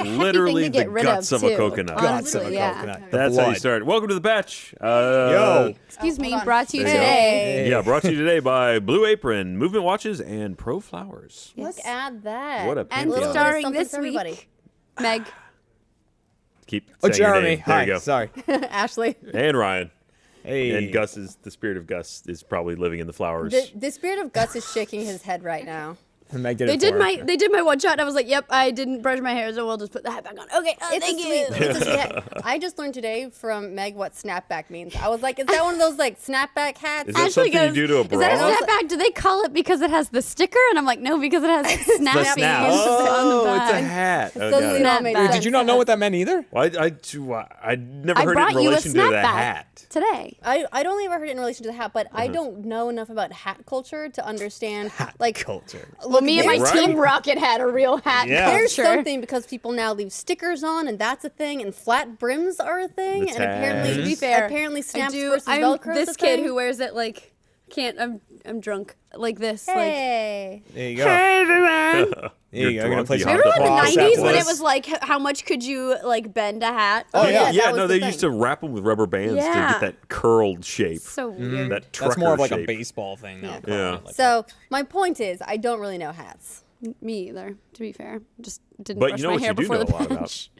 literally thing to get rid guts of, of a too. coconut. Guts of a Honestly, yeah. coconut. That's how you start. Welcome to the batch. Yo. Excuse me, hold on. brought to you There you go. today. Hey. Yeah, brought to you today by Blue Apron, Movement Watches, and Pro Flowers. Look at that. What a And pantheon. Little starring something this for everybody. week, Meg. Keep Oh, saying your Jeremy. name. There Hi. you go. Sorry. Ashley. And Ryan. Hey. And the spirit of Gus is probably living in the flowers. The spirit of Gus is shaking his head right now. Meg did They it did for her. my one shot. And I was like, "Yep, I didn't brush my hair, so we'll just put the hat back on." Okay, It's thank a you. sweet, it's a sweet hat. I just learned today from Meg what snapback means. I was like, is that one of those like snapback hats? Is that something you do to a "Is that a bra?" snapback? Do they call it because it has the sticker?" And I'm like, "No, because it has snappy snap. on the Oh, it's a back." hat. Oh, Suddenly got it it. all made Snapback. sense. Did you not know what that meant either? Well, I never I heard it brought in you a relation to the snapback hat. today. I'd only ever heard it in relation to the hat, but I don't know enough about hat culture to understand like Culture. Well, me and my Right? Team Rocket had a real hat. Yeah. There's culture. something because people now leave stickers on, and that's a thing, and flat brims are a thing, The and apparently, tags. To be fair, apparently snaps I do. versus I'm Velcro. this kid who wears it like can't. I'm drunk like this. Hey, There you go. Like, hey everyone. There You're you go. I'm gonna drunk, play you some hopped Remember in up the on cross 90s after when it this. was like, how much could you like bend a hat? Oh, yeah. Yeah, that no, was they the used thing. to wrap them with rubber bands to Yeah. get that curled shape. So weird. That trucker That's more of like shape. a baseball thing now. Yeah. Like So my point is, I don't really know hats. Me either, to be fair. Just didn't But brush you know my what hair you do before know the a lot about? bench.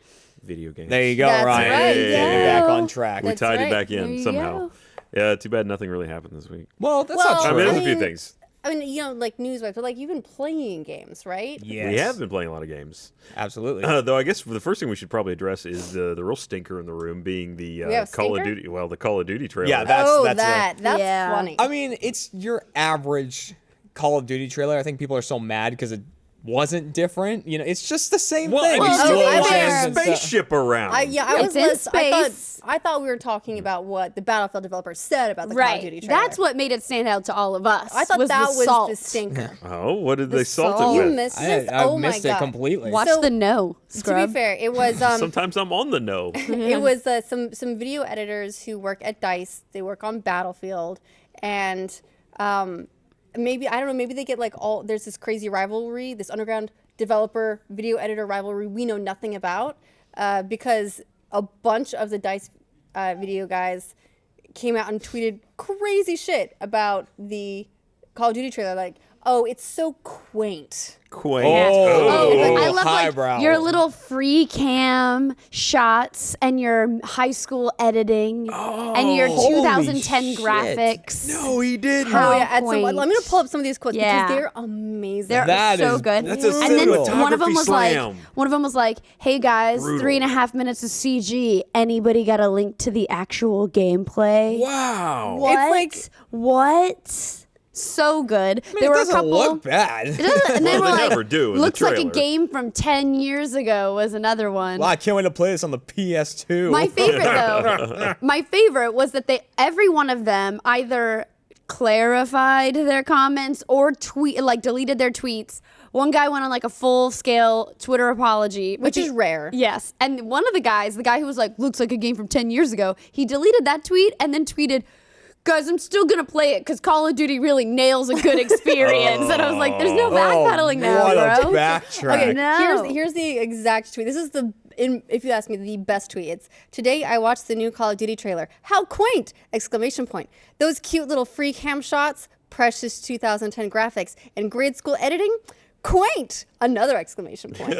Video games. there you go, That's Ryan. right, Getting yeah. back on track. We That's tied right. it back There in you somehow. go. Yeah, too bad nothing really happened this week. Well, that's Well, not I true. mean, there's a I few mean- things. I mean, you know, like news-wise, but like you've been playing games, right? Yes. We have been playing a lot of games. Absolutely. Though I guess the first thing we should probably address is the real stinker in the room being the We have a Call of stinker? Duty. Well, the Call of Duty trailer. Yeah, that's That's Yeah. funny. I mean, it's your average Call of Duty trailer. I think people are so mad because it wasn't different. You know, it's just the same well, thing. I mean, Well, still I there's mean, a spaceship around. I was It's in space. I thought we were talking about what the Battlefield developers said about the Call of Duty Right. trailer. That's what made it stand out to all of us. I thought was that the was salt. the stinker. Oh, what did The they salt salt. it You with? missed I this? missed my it God. completely. Watch So, the no, To scrub. be fair, it was Sometimes I'm on the no. it was some video editors who work at DICE. They work on Battlefield, and maybe I don't know. Maybe they get like all. There's this crazy rivalry, this underground developer video editor rivalry we know nothing about, because a bunch of the DICE video guys came out and tweeted crazy shit about the Call of Duty trailer, like, oh, it's so quaint. Quaint. Oh, I love highbrow. like your little free cam shots and your high school editing and your holy 2010 shit. graphics. No, he didn't. How Oh yeah, I'm quaint. gonna pull up some of these quotes Yeah. because they're amazing. They're That so is- good. that's a and then cinematography one of them was slam. like, "Hey guys, Brutal. 3.5 minutes of CG. Anybody got a link to the actual gameplay?" Wow. It's like- What? So good. I mean, there it were a doesn't couple. look bad. It doesn't- and they Well, were they like, never do in the looks like a trailer. game from 10 years ago was another one. Wow, I can't wait to play this on the PS2. My favorite though, my favorite was that every one of them either clarified their comments or deleted their tweets. One guy went on like a full scale Twitter apology, Which is rare. Yes, and one of the guys, the guy who was like, looks like a game from 10 years ago, he deleted that tweet and then tweeted, "Guys, I'm still gonna play it because Call of Duty really nails a good experience." And I was like, "There's no backpedaling now, what bro." a backtrack. Okay, No. here's the exact tweet. This is if you ask me, the best tweet. It's, "Today I watched the new Call of Duty trailer. How quaint! Exclamation point. Those cute little free cam shots, precious 2010 graphics, and grade school editing, quaint! Another exclamation point."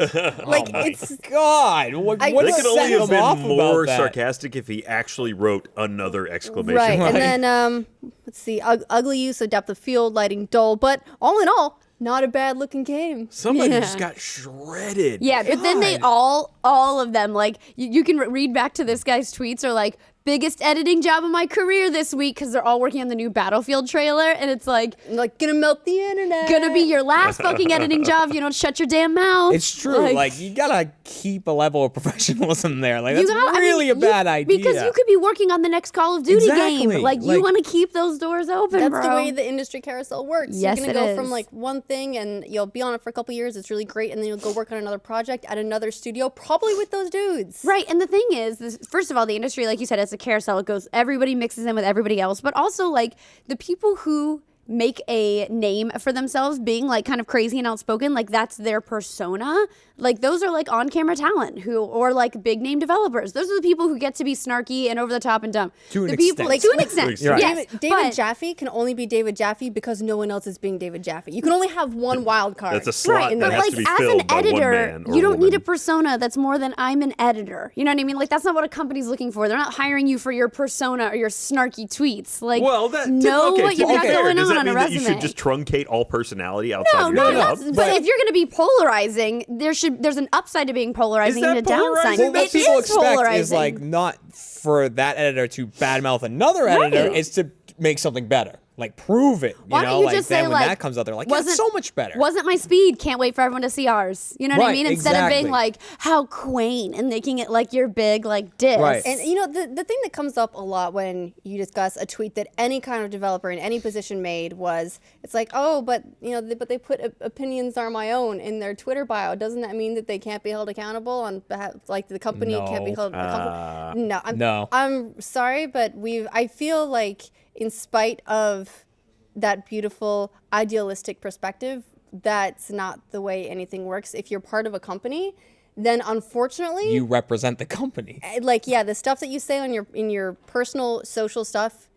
Like it's God, what I- what They What could set only have him been off more about that? sarcastic if he actually wrote another exclamation right. point. And then let's see, ugly use of depth of field, lighting dull, but all in all, not a bad looking game. Somebody Yeah. just got shredded. Yeah, but then they all of them, like, you can read back to this guy's tweets are like, biggest editing job of my career this week because they're all working on the new Battlefield trailer. And it's like, Like, gonna melt the internet. gonna be your last fucking editing job. You don't shut your damn mouth. It's true. Like, you gotta keep a level of professionalism there. Like, you that's gotta- I really mean, a bad idea. Because you could be working on the next Call of Duty Exactly. game. Like, you Like- want to keep those doors open, That's bro. the way the industry carousel works. Yes, You're it gonna go from is. like one thing and you'll be on it for a couple years. It's really great, and then you'll go work on another project at another studio, probably with those dudes. Right, and the thing is, first of all, the industry, like you said, it's a carousel. It goes, everybody mixes in with everybody else, but also like the people who make a name for themselves being like kind of crazy and outspoken, like that's their persona. Like those are like on-camera talent or like big name developers. Those are the people who get to be snarky and over the top and dumb. To an the people, extent. like to an extent. Right. Yes, David Jaffe can only be David Jaffe because no one else is being David Jaffe. You can only have one wild card. That's a slot Right, that but has like to be as filled an by one editor, man or you don't need a woman. persona that's more than I'm an editor. You know what I mean? Like that's not what a company's looking for. They're not hiring you for your persona or your snarky tweets. Like Well, that know okay, what to you be got fair, going does on that a mean that you resume. should just truncate all personality outside No, of no, your job? but if you're going to be polarizing, there's an upside to being polarizing Is and a that polarizing? downside. Well, what It people is expect is polarizing. like not for that editor to badmouth another editor. Right. It's to make something better. Like prove it. Why know? don't you like, just then say when like that comes out, they're like, yeah, it's so much better. Wasn't my speed? Can't wait for everyone to see ours. You know what I Right, mean? Instead of being exactly. like how quaint and making it like your big like diss. Right. And you know, the thing that comes up a lot when you discuss a tweet that any kind of developer in any position made was, it's like, oh, but you know, but they put opinions are my own in their Twitter bio. Doesn't that mean that they can't be held accountable on behalf, like the company can't be held accountable? No, I'm sorry, but I feel like in spite of that beautiful idealistic perspective, that's not the way anything works. If you're part of a company, then unfortunately You represent the company. like the stuff that you say on your personal social stuff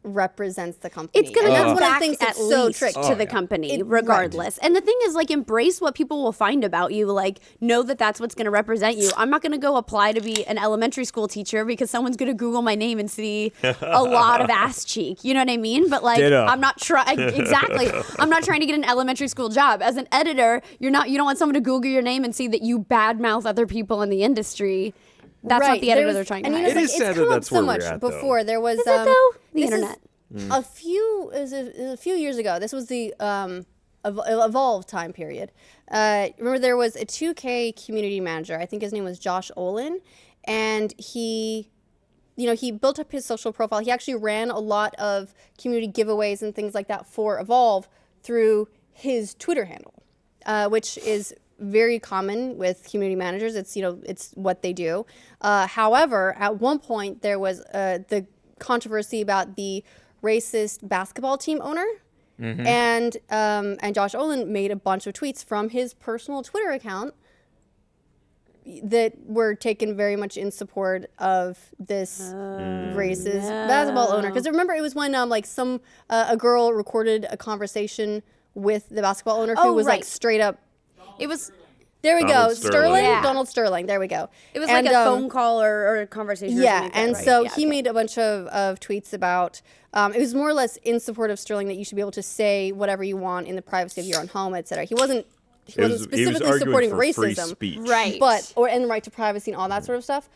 represents the company. It's going to And come that's one of the back things at that's so least tricky. to the company, regardless. And the thing is, like, embrace what people will find about you. Like, know that that's what's going to represent you. I'm not going to go apply to be an elementary school teacher because someone's going to Google my name and see a lot of ass cheek. You know what I mean? But like, Ditto. I'm not trying. Exactly. I'm not trying to get an elementary school job. As an editor, you don't want someone to Google your name and see that you badmouth other people in the industry. That's not the editor they're trying to and hire. you know, It it's is like, sad it's that come up that's so where we're much at, though. before. There was Is it though? The this is internet. a few years ago. This was the Evolve time period. Remember, there was a 2K community manager. I think his name was Josh Olin, and he built up his social profile. He actually ran a lot of community giveaways and things like that for Evolve through his Twitter handle, which is very common with community managers. It's what they do. However, at one point there was the controversy about the racist basketball team owner, and Josh Olin made a bunch of tweets from his personal Twitter account that were taken very much in support of this racist basketball owner. Because remember, it was when a girl recorded a conversation with the basketball owner who was like right. straight up. It was. There we go, Donald Sterling. Yeah. Donald Sterling. There we go. It was like a phone call or a conversation. Or Yeah, something like that, and right? so Yeah, he okay. made a bunch of tweets about. It was more or less in support of Sterling, that you should be able to say whatever you want in the privacy of your own home, etc. He wasn't specifically arguing supporting for free racism, speech. Right. and the right to privacy and all that sort of stuff.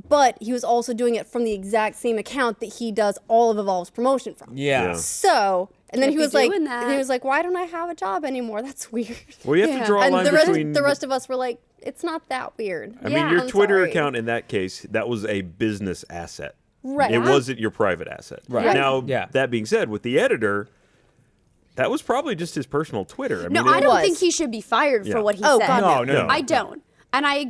But he was also doing it from the exact same account that he does all of Evolve's promotion from. Yeah. So, and then Can't he was be like, doing that. and he was like, "Why don't I have a job anymore? That's weird." Well, you have to draw a And line the between. rest of us were like, "It's not that weird." I mean, your I'm Twitter sorry. account in that case, that was a business asset. Right. It wasn't your private asset. Right. Now, Yeah. that being said, with the editor, that was probably just his personal Twitter. No, mean, I it- don't was. think he should be fired Yeah. for what he Oh, said. God, No. I don't. And I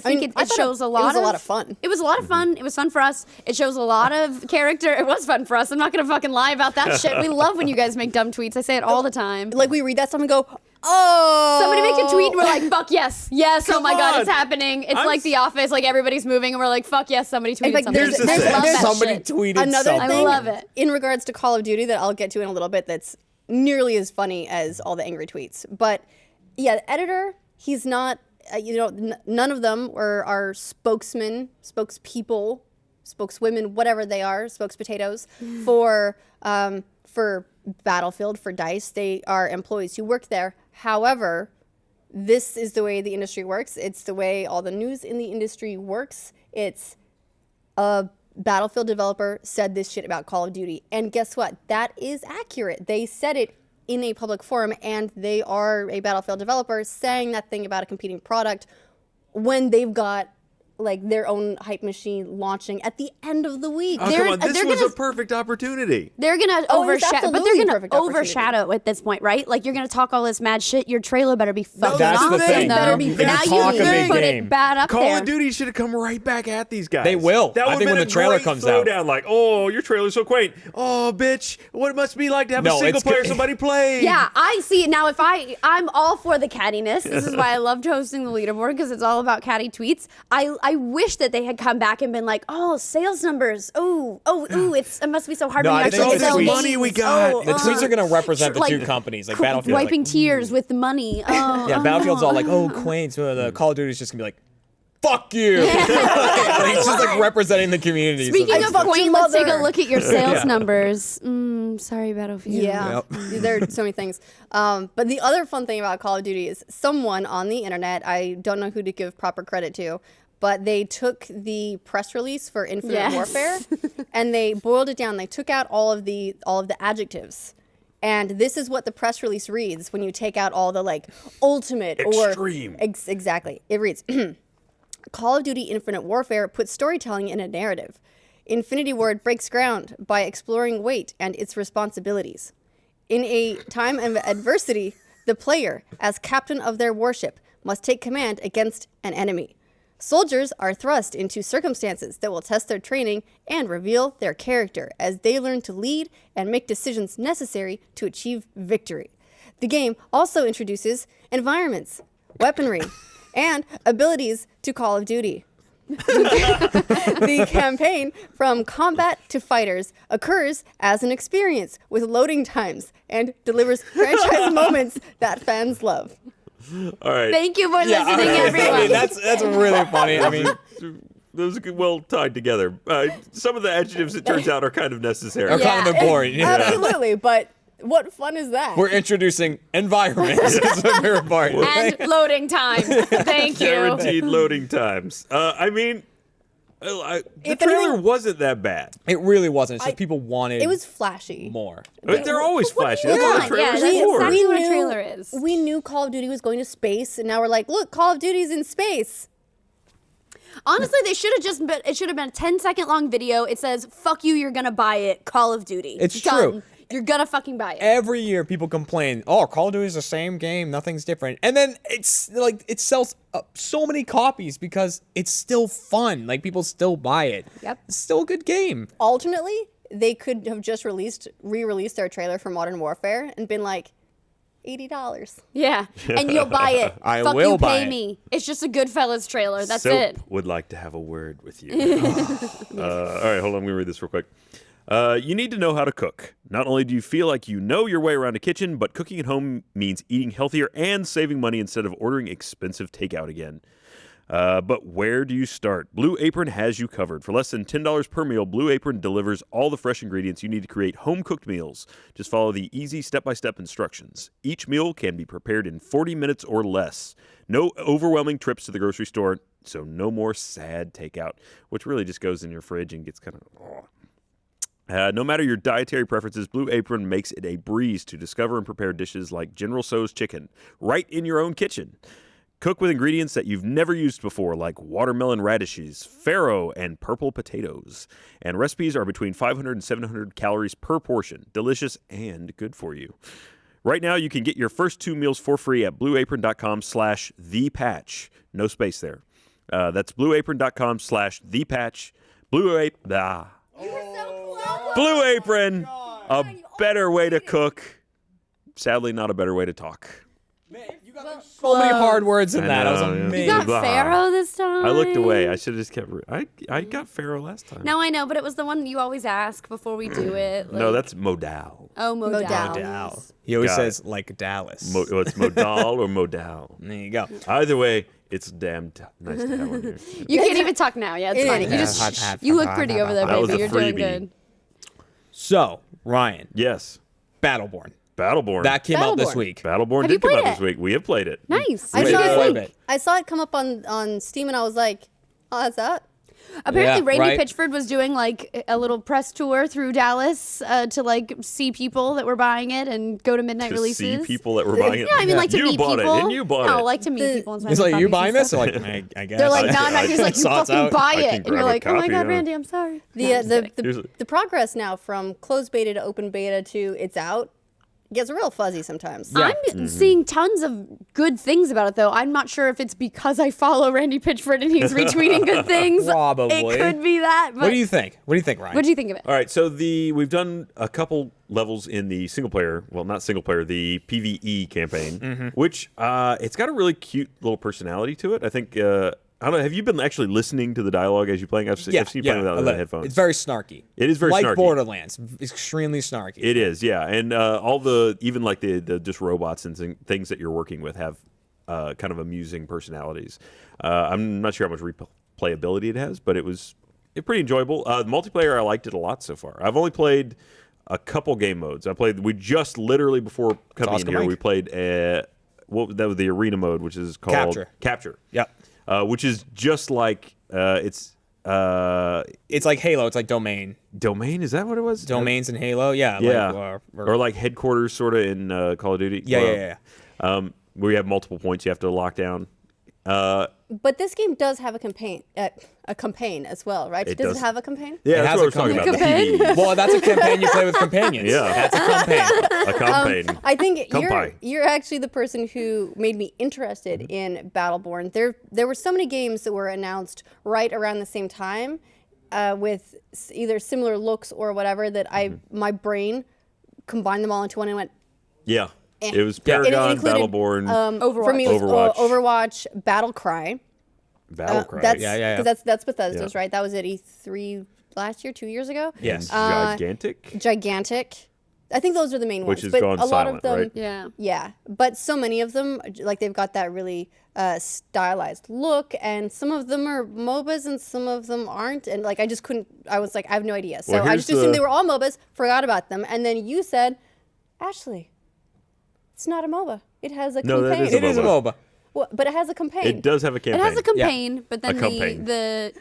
think mean, it I thought shows a it lot was of a lot of fun. It was a lot of fun. It was fun for us. It shows a lot of character. It was fun for us. I'm not gonna fucking lie about that shit. We love when you guys make dumb tweets. I say it all the time. Like, we read that stuff and go, "Oh!" Somebody make a tweet and we're like, fuck yes. Yes, oh Come my God, on. it's happening. It's I'm like The Office, like everybody's moving and we're like, fuck yes, somebody tweeted like, something. Here's the I thing. love that Somebody shit. tweeted Another something. thing, I love it. in regards to Call of Duty, that I'll get to in a little bit, that's nearly as funny as all the angry tweets. But yeah, the editor, he's not, none of them are spokesmen, spokespeople, spokeswomen, whatever they are, spokespotatoes for Battlefield, for DICE. They are employees who work there. However, this is the way the industry works. It's the way all the news in the industry works. It's a Battlefield developer said this shit about Call of Duty. And guess what? That is accurate. They said it in a public forum, and they are a Battlefield developer saying that thing about a competing product when they've got like their own hype machine launching at the end of the week. Oh, come on. This was a perfect opportunity. They're gonna Oh, it's overshadow, but absolutely they're a gonna perfect opportunity. overshadow at this point, right? Like you're gonna talk all this mad shit. Your trailer better be fucking that's the awesome, thing. though. Better be Now the you talk of can the put game. it bad up Call there. of Duty should have come right back at these guys. They will. That I would think have when been the trailer a great comes out. throwdown, like, oh, your trailer's so quaint. Oh, bitch, what it must be like to have No, a single it's player good. somebody play. Yeah, I see it now. If I'm all for the cattiness. This is why I loved hosting the leaderboard because it's all about catty tweets. I wish that they had come back and been like, oh, sales numbers. Ooh, it must be so hard No, when I you think actually the sell tweets- money we games. got. The tweets are going to represent the like, two companies, like Battlefield. wiping like, tears with the money. Oh, yeah, Battlefield's all like, oh, quaint. So the Call of Duty's just going to be like, fuck you. Like, it's just like representing the community. Speaking So of it's- quaint, let's take a mother. look at your sales Yeah. numbers. Sorry, Battlefield. Yeah, there are so many things. But the other fun thing about Call of Duty is someone on the internet, I don't know who to give proper credit to, but they took the press release for Infinite Yes. Warfare and they boiled it down. They took out all of the adjectives. And this is what the press release reads when you take out all the like ultimate Extreme. or exactly. It reads Call of Duty Infinite Warfare puts storytelling in a narrative. Infinity Ward breaks ground by exploring weight and its responsibilities. In a time of adversity, the player, as captain of their warship, must take command against an enemy. Soldiers are thrust into circumstances that will test their training and reveal their character as they learn to lead and make decisions necessary to achieve victory. The game also introduces environments, weaponry, and abilities to Call of Duty. The campaign, from combat to fighters, occurs as an experience with loading times and delivers franchise moments that fans love. All right. Thank you for listening, I everyone. mean, that's really funny. I mean, Those are well tied together. Some of the adjectives, it turns out, are kind of necessary. are kind of boring. Yeah. Absolutely, but what fun is that? We're introducing environments as a favorite part. And loading time. Thank you. Guaranteed loading times. I mean, the If trailer anything- wasn't that bad. It really wasn't. It's just people wanted It was flashy. more. But they're always What do flashy. you That's what want? the trailer's Yeah, that's for. exactly what a trailer is. We knew Call of Duty was going to space, and now we're like, look, Call of Duty's in space. Honestly, they should have just been, it should have been a 10-second long video. It says, fuck you, you're gonna buy it, Call of Duty. It's Done. true. You're gonna fucking buy it. Every year, people complain, "Oh, Call of Duty is the same game. Nothing's different." And then it's like it sells so many copies because it's still fun. Like people still buy it. Yep. It's still a good game. Alternately, they could have just re-released their trailer for Modern Warfare and been like, $80. Yeah, and you'll buy it. I Fuck will you, buy pay it. me. It's just a Goodfellas trailer. That's Soap it. would like to have a word with you. All right, hold on. Let me read this real quick. You need to know how to cook. Not only do you feel like you know your way around a kitchen, but cooking at home means eating healthier and saving money instead of ordering expensive takeout again. But where do you start? Blue Apron has you covered. For less than $10 per meal, Blue Apron delivers all the fresh ingredients you need to create home-cooked meals. Just follow the easy step-by-step instructions. Each meal can be prepared in 40 minutes or less. No overwhelming trips to the grocery store, so no more sad takeout, which really just goes in your fridge and gets kind of... no matter your dietary preferences, Blue Apron makes it a breeze to discover and prepare dishes like General Tso's chicken right in your own kitchen. Cook with ingredients that you've never used before, like watermelon radishes, farro, and purple potatoes. And recipes are between 500 and 700 calories per portion. Delicious and good for you. Right now, you can get your first 2 meals for free at blueapron.com/thepatch. No space there. That's blueapron.com/thepatch. Blue Apron, a better way to cook. Sadly, not a better way to talk. So many hard words in I that. That was know, yeah. You amazing. got Blah. Pharaoh this time. I looked away. I should have just kept. I got Pharaoh last time. No, I know, but it was the one you always ask before we do it. No, like- that's modal. Oh, Modal. Modal. He always Got says like Dallas. It's modal or modal. There you go. Either way, it's damn nice to have one here. You can't even talk now. Yeah, it's It fine. is. You just you look pretty over there, That was baby. a You're doing freebie. good. So Ryan, Yes, Battleborn. Battleborn. That came out this Battleborn. week. Battleborn Have you did come out played this it? week. We have played it. Nice. I Wait, saw, wait, it, wait. I saw it come up on Steam, and I was like, oh, that's that? Apparently, Yeah, Randy right. Pitchford was doing like a little press tour through Dallas to like see people that were buying it and go to midnight To releases. see people that were buying it. Yeah, I mean, like to you meet bought people. it, and you bought no, it. like to meet people. And sign He's like, copies you and buying this? stuff. I'm like, I guess. They're like, no, no. He's like, you Saw it's fucking out. buy I it, can and you're grab a like, oh my copy, god, yeah. Randy, I'm sorry. No, I'm just kidding. The progress now from closed beta to open beta to it's out gets real fuzzy sometimes. Yeah. I'm seeing tons of good things about it, though. I'm not sure if it's because I follow Randy Pitchford and he's retweeting good things. Probably. It could be that. But What do you think? What do you think, Ryan? What do you think of it? All right, so we've done a couple levels in the single player, well, not single player, the PvE campaign, which it's got a really cute little personality to it. I think I don't know. Have you been actually listening to the dialogue as you're playing? I've seen you playing without the headphones. It's very snarky. It is very like snarky. Borderlands, extremely snarky. It is, yeah, and all the even like the just robots and things that you're working with have kind of amusing personalities. I'm not sure how much replayability it has, but it's pretty enjoyable. Multiplayer, I liked it a lot so far. I've only played a couple game modes. We just literally before coming in here, we played that was the arena mode, which is called Capture. Yep. Which is just like It's like Halo. It's like Domain. Domain. Is that what it was? Domains in Halo. Yeah. Yeah. Like, or like headquarters, sort of in Call of Duty. Yeah. Where you have multiple points you have to lock down. But this game does have a campaign as well, right? Does it have a campaign? Yeah, It that's has what I was a talking about. The campaign. PvE. Well, that's a campaign you play with companions. Yeah. That's a campaign. A campaign. I think Kampai. you're actually the person who made me interested in Battleborn. There were so many games that were announced right around the same time, with either similar looks or whatever that my brain combined them all into one and went. Yeah. Eh. It was It Paragon, included, Battleborn, Overwatch. For me, it was Overwatch. Overwatch, Battlecry. Battlecry. That's, Yeah. 'cause that's Bethesda's, Yeah. right? That was at E3 last year, 2 years ago. Yes. Gigantic. Gigantic. I think those are the main Which ones. has but gone a lot silent, of them, right? Yeah. Yeah, but so many of them, like they've got that really stylized look, and some of them are MOBAs and some of them aren't. And like I just couldn't. I was like, I have no idea. So Well, I here's just assumed the- they were all MOBAs, forgot about them, and then you said, Ashley, it's not a MOBA. It has a No, that campaign. is a It is a MOBA. MOBA. Well, but it has a campaign. It does have a It campaign. has a campaign, but then A campaign. the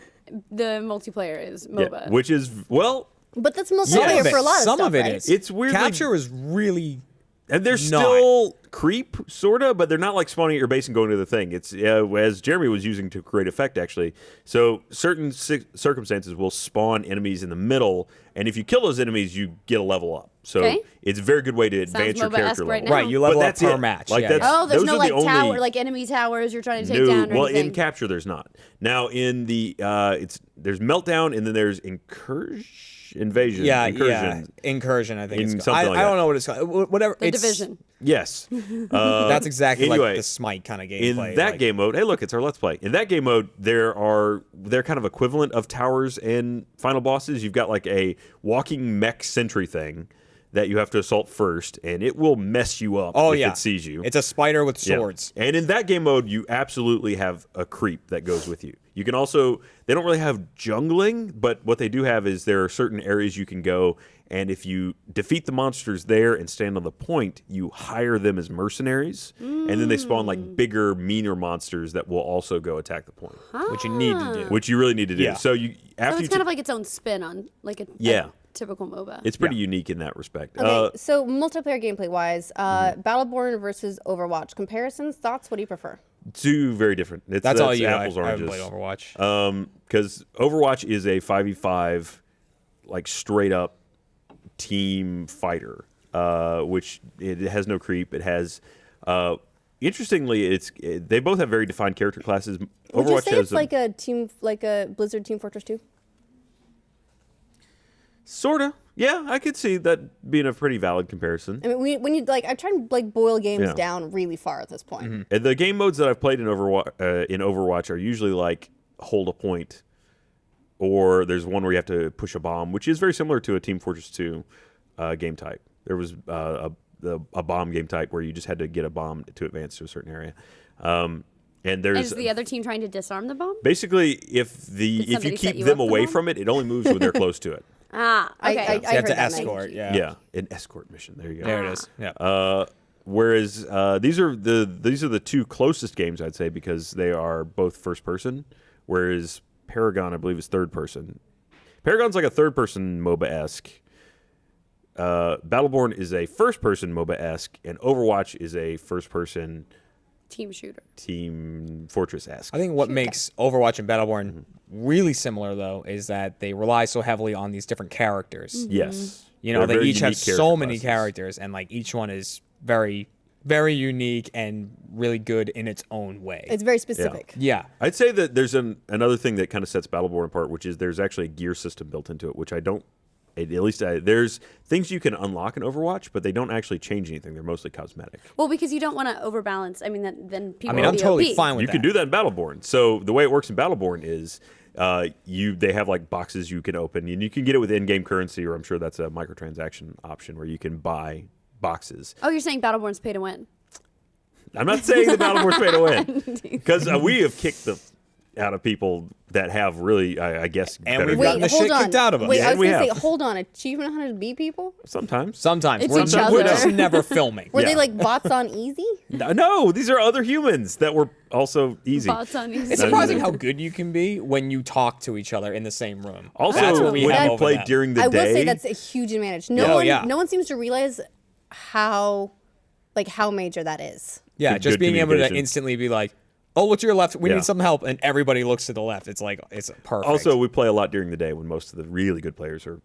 multiplayer is Yeah, MOBA. which is, well, But that's Some multiplayer of it- for a lot of some stuff, of it right? is. it's weirdly... Capture is really. And they're not. still creep, sort of, but they're not like spawning at your base and going to the thing. It's as Jeremy was using to create effect, actually. So certain circumstances will spawn enemies in the middle, and if you kill those enemies, you get a level up. So Okay. it's a very good way to advance your MOBA-esque character right level. now. Right, you But level up that's per it. match. Like yeah, that's- yeah. Oh, there's those no are the like tower, only- like enemy towers you're trying to take down or well, anything. in Capture, there's not. Now in the there's Meltdown, and then there's Invasion. Yeah, Incursion. Incursion, I think In it's called. something I like don't that. know what it's called. Whatever. The it's, Division. Yes. That's exactly anyway, like the Smite kind of in gameplay. that like- game mode, hey, look, it's our Let's Play. In that game mode, they're kind of equivalent of towers and final bosses. You've got like a walking mech sentry thing that you have to assault first, and it will mess you up if it sees you. It's a spider with Yeah. swords. And in that game mode, you absolutely have a creep that goes with you. You can also, they don't really have jungling, but what they do have is there are certain areas you can go, and if you defeat the monsters there and stand on the point, you hire them as mercenaries, and then they spawn like bigger, meaner monsters that will also go attack the point, Which you need to do. which you really need to do. Yeah. So you after So you it's kind of like its own spin on like a typical MOBA. it's pretty unique in that respect. Okay, so multiplayer gameplay wise, Battleborn versus Overwatch comparisons, thoughts. What do you prefer? Two very different. That's all you. apples, I haven't oranges. played Overwatch. Because Overwatch is a 5v5, like straight up team fighter, which it has no creep. It has, interestingly, they both have very defined character classes. Would you Overwatch say has it's like a Blizzard Team Fortress 2? sorta. Yeah, I could see that being a pretty valid comparison. I mean, when you like, I'm trying to like boil games Yeah. down really far at this point. And the game modes that I've played in Overwatch are usually like hold a point, or there's one where you have to push a bomb, which is very similar to a Team Fortress 2 game type. There was a bomb game type where you just had to get a bomb to advance to a certain area. And there's Is the other team trying to disarm the bomb? basically if you somebody set keep you them up the away bomb? from it, it only moves when they're close to it. Ah, okay. I So you have heard to that, Meg. escort. Yeah. Yeah, an escort mission. There you go. There it is. Yeah. Whereas these are the two closest games I'd say because they are both first person. Whereas Paragon, I believe, is third person. Paragon's like a third person MOBA-esque. Battleborn is a first person MOBA-esque, and Overwatch is a first person Team shooter. Team Fortress-esque. I think what makes Overwatch and Battleborn really similar, though, is that they rely so heavily on these different characters. Yes. You know, They're they very each have unique so character many classes. characters, and like each one is very, very unique and really good in its own way. It's very specific. Yeah. I'd say that there's another thing that kind of sets Battleborn apart, which is there's actually a gear system built into it, which I don't. There's things you can unlock in Overwatch, but they don't actually change anything. They're mostly cosmetic. Well, because you don't want to overbalance. I mean, then people. I mean, will I'm be totally OP. fine with You that. can do that in Battleborn. So the way it works in Battleborn is they have like boxes you can open, and you can get it with in-game currency, or I'm sure that's a microtransaction option where you can buy boxes. Oh, you're saying Battleborn's pay to win? I'm not saying the Battleborn's pay to win, because we have kicked the out of people that have really, I guess, And better we've than- gotten the shit kicked out of us. Wait, Yeah, I was we going to have. say, hold on. Achievement hunters beat people? sometimes. Sometimes. It's we're, each we're other. just never filming. Were Yeah. they like bots on easy? No, these are other humans that were also easy. Bots on easy. It's surprising how good you can be when you talk to each other in the same room. Also, That's what we when have you over play them. during the I will day, say that's a huge advantage. Yeah. No one seems to realize how major that is. Yeah, Good- just good being able to communication. instantly be like, oh, look to your left. We Yeah. need some help. And everybody looks to the left. It's like, it's perfect. also we play a lot during the day when most of the really good players are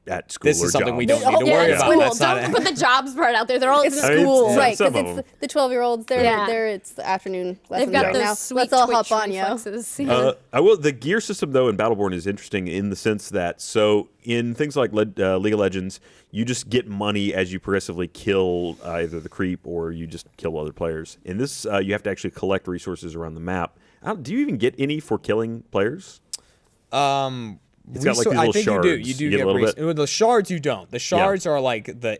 at school This or is something we jobs. don't need to worry it's about. school. That's not Don't put the jobs part out there. They're all at It's I mean, school. it's- Right, some because of it's the 12-year-olds. They're Yeah. it's the afternoon They've lessons got right those now. sweet Let's all twitch hop on, yo. reflexes. Yeah. I will. The gear system though in Battleborn is interesting in the sense that so in things like League of Legends, you just get money as you progressively kill either the creep or you just kill other players. In this, you have to actually collect resources around the map. Do you even get any for killing players? It's got like these I little think shards. you do. You do get a little bit. Well, the shards you don't. The shards are like the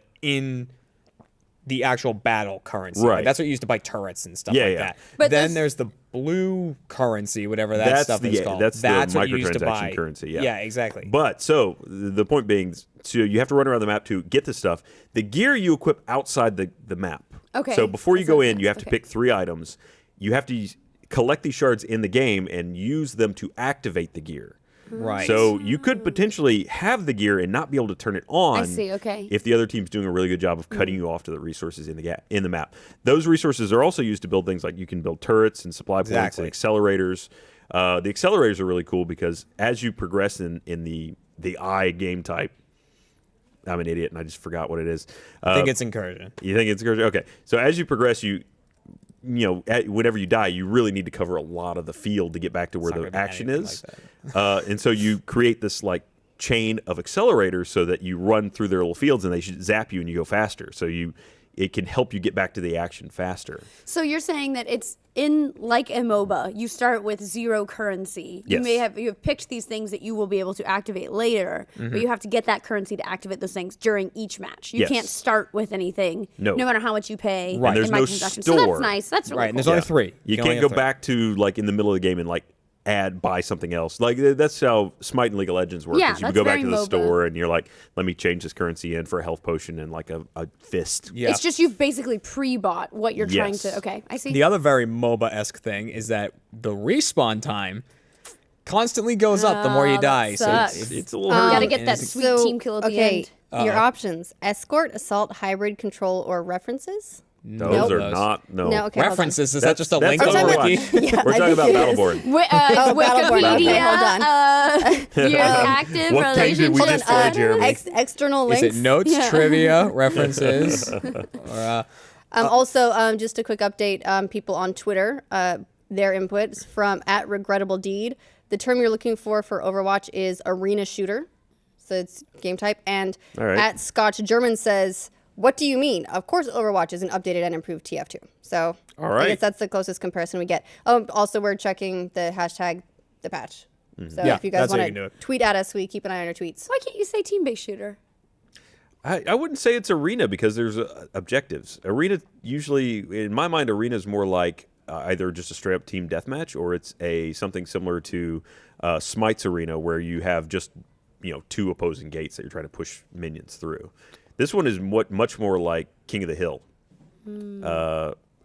actual battle currency. Like, Right. that's what you use to buy turrets and stuff Yeah, like yeah. that. But then those- there's the blue currency, whatever that That's stuff the- is called. that's the what you use to microtransaction buy currency, yeah. Yeah, exactly. But so the point being, so you have to run around the map to get this stuff. The gear you equip outside the map. Okay, So before you that go makes in, you have sense. to Okay. pick 3 items. You have to collect these shards in the game and use them to activate the gear. right. So you could potentially have the gear and not be able to turn it on. I see, okay. If the other team's doing a really good job of cutting you off to the resources in the map. Those resources are also used to build things like you can build turrets and supply points Exactly. and accelerators. The accelerators are really cool because as you progress in the I game type, I'm an idiot and I just forgot what it is. I think it's encouraging. You think it's encouraging? Okay. So as you progress, whenever you die, you really need to cover a lot of the field to get back to where It's not the gonna be action anything is. like And so you create this like chain of accelerators so that you run through their little fields and they should zap you and you go faster. So it can help you get back to the action faster. So you're saying that it's in like a MOBA, you start with 0 currency. Yes. You have picked these things that you will be able to activate later, but you have to get that currency to activate those things during each match. You Yes. can't start with anything, No. matter how much you pay. Right. in There's no microtransactions. So store. that's nice. That's really Right, and cool. there's only 3. You only can't have go 3. back to like in the middle of the game and like buy something else. Like that's how Smite and League of Legends work. Yeah, is you that's go back very to the MOBA. store and you're like, let me change this currency in for a health potion and like a fist. Yeah. It's just you've basically pre-bought what you're trying Yes. to. Okay, I see. The other very MOBA-esque thing is that the respawn time constantly goes up the more you that die. So sucks. It's a little You hard. gotta get and that it's- sweet team kill at the end. Your options: escort, assault, hybrid, control, or references. Those are Those. not No, okay. hold on. references, is that just a That's link on the Overwatch. wiki? Yeah, We're I talking about think it is. Battleborn. Oh, Battleborn. Okay, Wikipedia, hold on. your active What page did we relationship. just play, Jeremy? External Is links. it notes, Yeah. trivia, references? Or, Also, just a quick update. People on Twitter, their inputs from @regrettabledeed. The term you're looking for Overwatch is arena shooter, so it's game type. And All right. @Scotch German says, "What do you mean? Of course, Overwatch is an updated and improved TF2." So All I right. guess that's the closest comparison we get. Oh, also we're checking the hashtag the patch. So Yeah, if you guys that's how want you can do to it. tweet at us, we keep an eye on our tweets. Why can't you say team-based shooter? I wouldn't say it's arena because there's objectives. Arena usually, in my mind, arena is more like either just a straight up team deathmatch or it's something similar to Smite's arena where you have just 2 opposing gates that you're trying to push minions through. This one is much more like King of the Hill.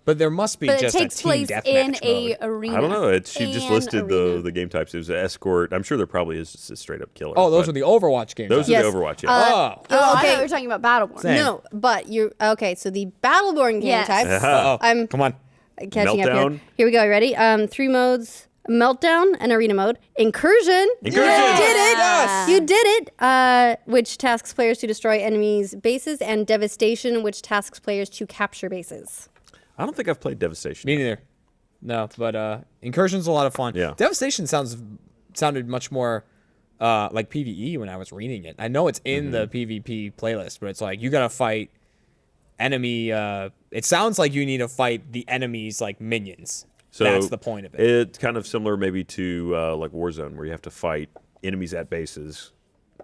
But there must be But it just takes a team place in deathmatch a mode. arena. I don't know. She just An listed arena. the game types. It was an escort. I'm sure there probably is just a straight up killer. Oh, those but are the Overwatch games. those huh? are Yes. the Overwatch. Yeah. Oh. Oh, I okay. thought we were talking about Battleborn. Same. No, but you're okay. So the Battleborn game Yes. types. Uh-oh. I'm Come on. catching up Meltdown? here. Here we go. You ready? 3 modes: Meltdown and Arena mode, Incursion. Incursion! You did it. Yes! You did it. Which tasks players to destroy enemies' bases, and Devastation, which tasks players to capture bases. I don't think I've played Devastation. Me neither. No, but Incursion's a lot of fun. Yeah. Devastation sounded much more like PvE when I was reading it. I know it's in the PvP playlist, but it's like you gotta fight enemy. It sounds like you need to fight the enemy's like minions. So that's the point of it. It's kind of similar maybe to like Warzone, where you have to fight enemies at bases.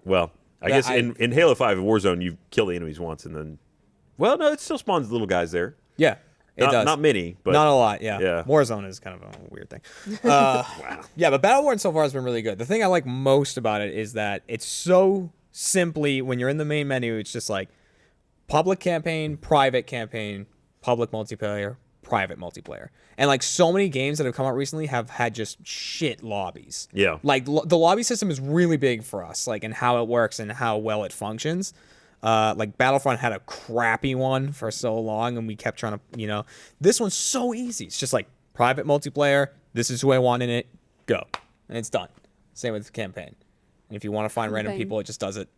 Well, I That guess in Halo 5 Warzone, you kill the enemies once and then... Well, no, it still spawns little guys there. Yeah, it does. Not many, but... Not a lot, yeah. Yeah. Warzone is kind of a weird thing. Yeah, but Battleborn so far has been really good. The thing I like most about it is that it's so simply, when you're in the main menu, it's just like public campaign, public multiplayer, private multiplayer. And like so many games that have come out recently have had just shit lobbies. Yeah. Like the lobby system is really big for us, like, and how it works and how well it functions. Like Battlefront had a crappy one for so long, and we kept trying to, this one's so easy. It's just like private multiplayer. This is who I want in it. Go, and it's done. Same with the campaign. And if you want to find random people, it just does it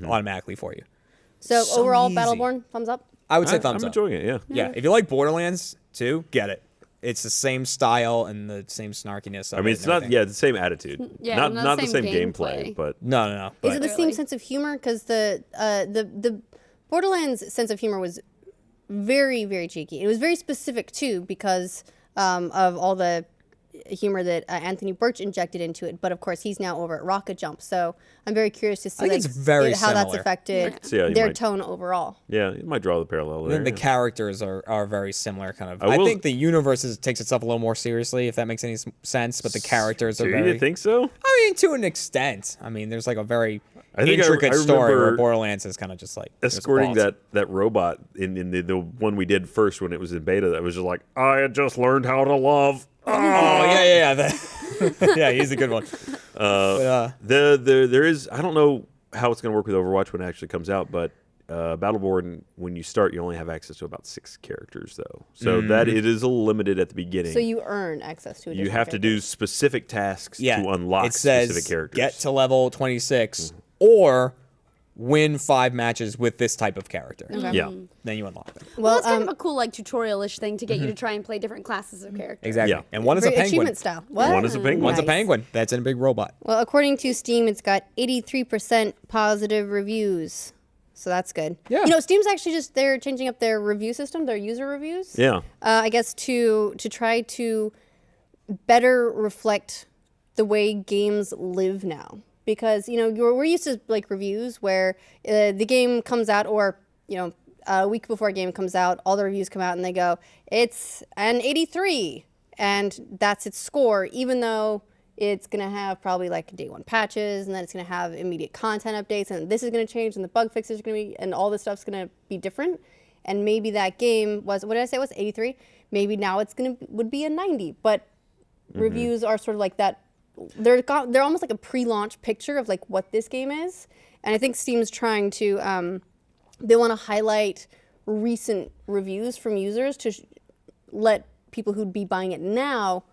automatically for you. So, So overall, easy. Battleborn, thumbs up. I would say I'm thumbs up. enjoying it, yeah. Yeah, if you like Borderlands 2, get it. It's the same style and the same snarkiness. Of I mean, it it's and not... everything. Yeah, it's the same attitude. Yeah, not the same gameplay. gameplay, but... No. Is But it the same Clearly. sense of humor? Because the Borderlands sense of humor was very, very cheeky. It was very specific too, because of all the humor that Anthony Birch injected into it. But of course, he's now over at Rocket Jump, so I'm very curious to see think it's very how that's similar. affected See how you their might- tone overall. Yeah, you might draw the parallel I there. think the yeah. characters are very similar, kind of. I I will- think the universe takes itself a little more seriously, if that makes any sense. But the characters are Do very. you think so? I mean, to an extent. I mean, there's like a very I think intricate I story where remember Borderlands is kind of just like there's Escorting plots. that robot in the one we did first when it was in beta, that was just like, I had just learned how to love. Oh yeah. Yeah, he's a good one. There is, I don't know how it's going to work with Overwatch when it actually comes out, but Battleborn, when you start, you only have access to about 6 characters, though. So that it is a little limited at the beginning. So you earn access to. You have to do specific tasks Yeah, to unlock it says specific characters. get to level 26 or win 5 matches with this type of character. Yeah. Then you unlock them. Well, it's kind of a cool like tutorial-ish thing to get you to try and play different classes of characters. Exactly. Yeah. And one is a penguin. Achievement style. What? One is a penguin. One's a Nice. penguin. That's in a big robot. Well, according to Steam, it's got 83% positive reviews. So that's good. Yeah. Steam's actually they're changing up their review system, their user reviews. Yeah. I guess to try to better reflect the way games live now. Because, we're used to like reviews where the game comes out, or, a week before a game comes out, all the reviews come out and they go, it's an 83. And that's its score, even though it's going to have probably like day 1 patches, and then it's going to have immediate content updates, and this is going to change, and the bug fixes are going to be, and all this stuff's going to be different. And maybe that game was, what did I say it was, 83? Maybe now would be a 90. But reviews are sort of like that. They're almost like a pre-launch picture of like what this game is. And I think Steam's trying to, they want to highlight recent reviews from users to let people who'd be buying it now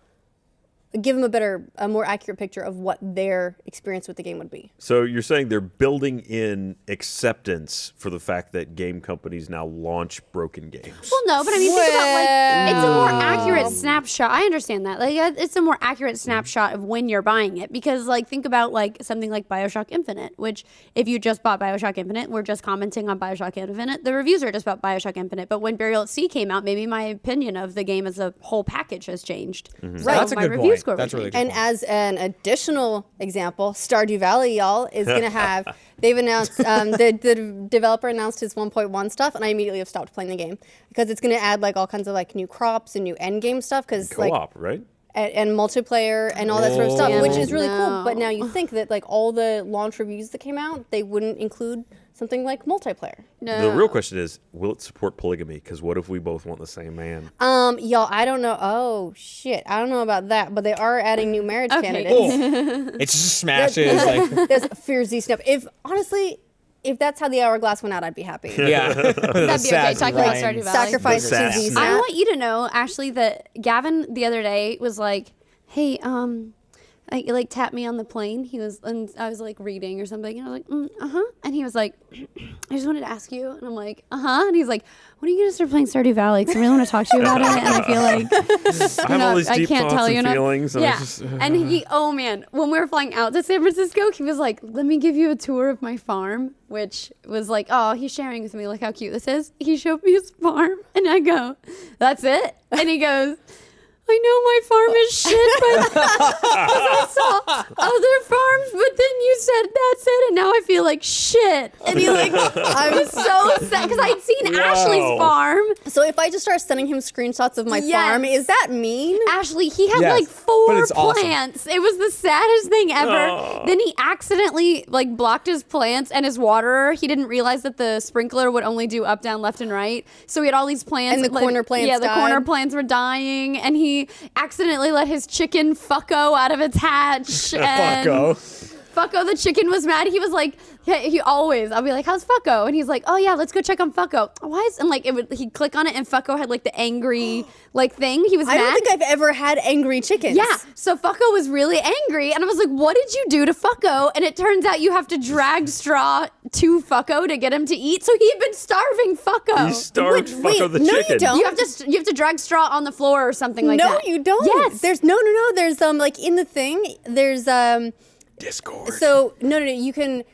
give them a more accurate picture of what their experience with the game would be. So you're saying they're building in acceptance for the fact that game companies now launch broken games. Well, no, but I mean, think about like it's a more accurate snapshot. I understand that. Like, it's a more accurate snapshot of when you're buying it, because like think about like something like BioShock Infinite, which if you just bought BioShock Infinite, we're just commenting on BioShock Infinite. The reviews are just about BioShock Infinite, but when Burial at Sea came out, maybe my opinion of the game as a whole package has changed. So Right. That's a my good review point. score That's would really change. good. And as an additional example, Stardew Valley, y'all, is going to have, they've announced, the developer announced his 1.1 stuff, and I immediately have stopped playing the game because it's going to add like all kinds of like new crops and new end game stuff. Because Co-op, right? and multiplayer and all that sort of stuff, Oh, which is really cool. no. But now you think that like all the launch reviews that came out, they wouldn't include something like multiplayer. No. The real question is, will it support polygamy? Because what if we both want the same man? Y'all, I don't know. Oh shit, I don't know about that. But they are adding new marriage candidates. It just smashes. Like, There's fiercely stuff. If that's how the hourglass went out, I'd be happy. yeah. That'd be okay. Talking about Stardew Valley. Sacrifice The to sass. Z. I want you to know, Ashley, that Gavin the other day was like, "Hey, like tapped me on the plane." And I was like reading or something, and I was like, and he was like, "I just wanted to ask you," and I'm like, and he's like, "When are you gonna start playing Stardew Valley? Because I really want to talk to you about it." And I feel like I have all these deep can't thoughts tell and you enough. feelings. And Yeah, it's just, and he, oh man, when we were flying out to San Francisco, he was like, "Let me give you a tour of my farm," which was like, oh, he's sharing with me, like how cute this is. He showed me his farm, and I go, "That's it?" And he goes, "I know my farm is shit, but I saw other farms, but then you said that's it, and now I feel like shit." And he like, I was so sad because I'd seen Ashley's farm. So if I just start sending him screenshots of my Yes. farm, is that mean? Ashley, he had Yes, like but 4 it's awesome. plants. It was the saddest thing ever. Then he accidentally like blocked his plants and his waterer. He didn't realize that the sprinkler would only do up, down, left, and right. So he had all these plants. And the corner plants Yeah, the corner died. plants were dying, and he accidentally let his chicken Fucko out of its hatch. And Fucko the chicken was mad. He was like, I'll be like, "How's Fucko?" And he's like, "Oh yeah, let's go check on Fucko." Why is, and like he'd click on it, and Fucko had like the angry like thing. He was I mad. don't think I've ever had angry chickens. Yeah, so Fucko was really angry, and I was like, "What did you do to Fucko?" And it turns out you have to drag straw to Fucko to get him to eat. So he had been starving Fucko. you starved Wait, Fucko the no, you chicken. don't. You have to drag straw on the floor or something like No, that. you don't. Yes. There's no. There's like in the thing. There's Discord. So no. You can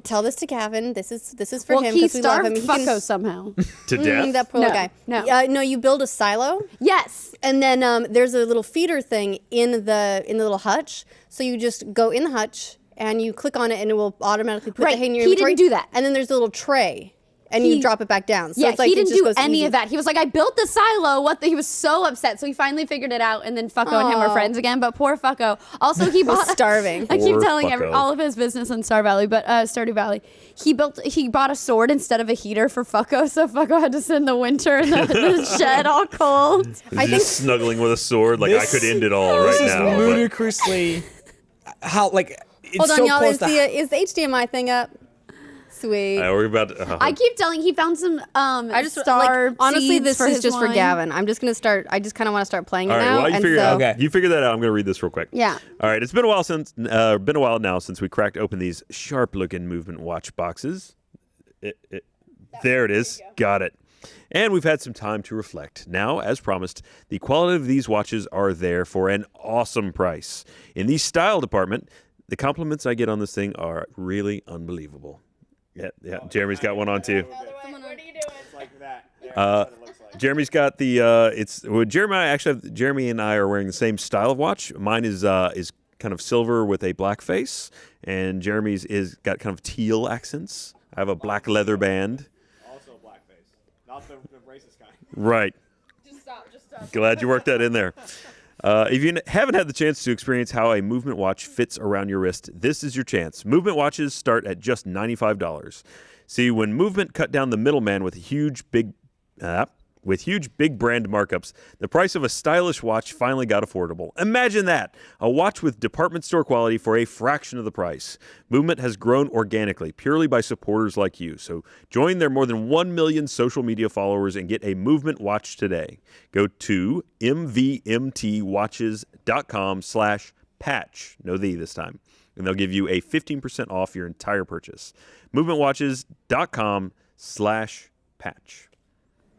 tell this to Gavin. This is for well, him he because we love starved him. He Fucko can, somehow. to death? that poor No, guy. no. No. You build a silo. Yes. And then there's a little feeder thing in the little hutch. So you just go in the hutch and you click on it, and it will automatically put Right, the hay in your he inventory. didn't do that. And then there's a little tray, and you drop it back down. So Yeah, it's like he it didn't just do goes any easy. of that. He was like, "I built the silo." He was so upset. So he finally figured it out, and then Fucko and him were friends again. But poor Fucko. Also, he bought starving. I keep Poor telling Fucko. all of his business in Stardew Valley. He bought a sword instead of a heater for Fucko, so Fucko had to sit in the winter in the shed all cold. He's just snuggling with a sword. Like, This- I could end it all right this is now. but- ludicrously how like it's Hold on, so y'all. close Is to the HDMI thing up? Sweet. We're about I keep telling he found some I just star honestly, seeds this for is his just for wine. Gavin. I'm just gonna start. I just kind of want to start playing it all right, now. while you and figure, so, Okay. you figure that out, I'm going to read this real quick. Yeah. All right, it's been a while now since we cracked open these sharp-looking movement watch boxes. There it is. Got it. And we've had some time to reflect. Now, as promised, the quality of these watches are there for an awesome price. In the style department, the compliments I get on this thing are really unbelievable. Yeah. Jeremy's got one on too. Jeremy's got the Jeremy and I are wearing the same style of watch. Mine is kind of silver with a black face, and Jeremy's is got kind of teal accents. I have a black leather band. Also blackface, not the racist kind. Right. Just stop. Glad you worked that in there. If you haven't had the chance to experience how a movement watch fits around your wrist, this is your chance. Movement watches start at just $95. See, when Movement cut down the middleman with huge big brand markups, the price of a stylish watch finally got affordable. Imagine that! A watch with department store quality for a fraction of the price. Movement has grown organically, purely by supporters like you. So join their more than 1 million social media followers and get a Movement watch today. Go to mvmtwatches.com/patch. No the this time. And they'll give you a 15% off your entire purchase. Movementwatches.com/patch.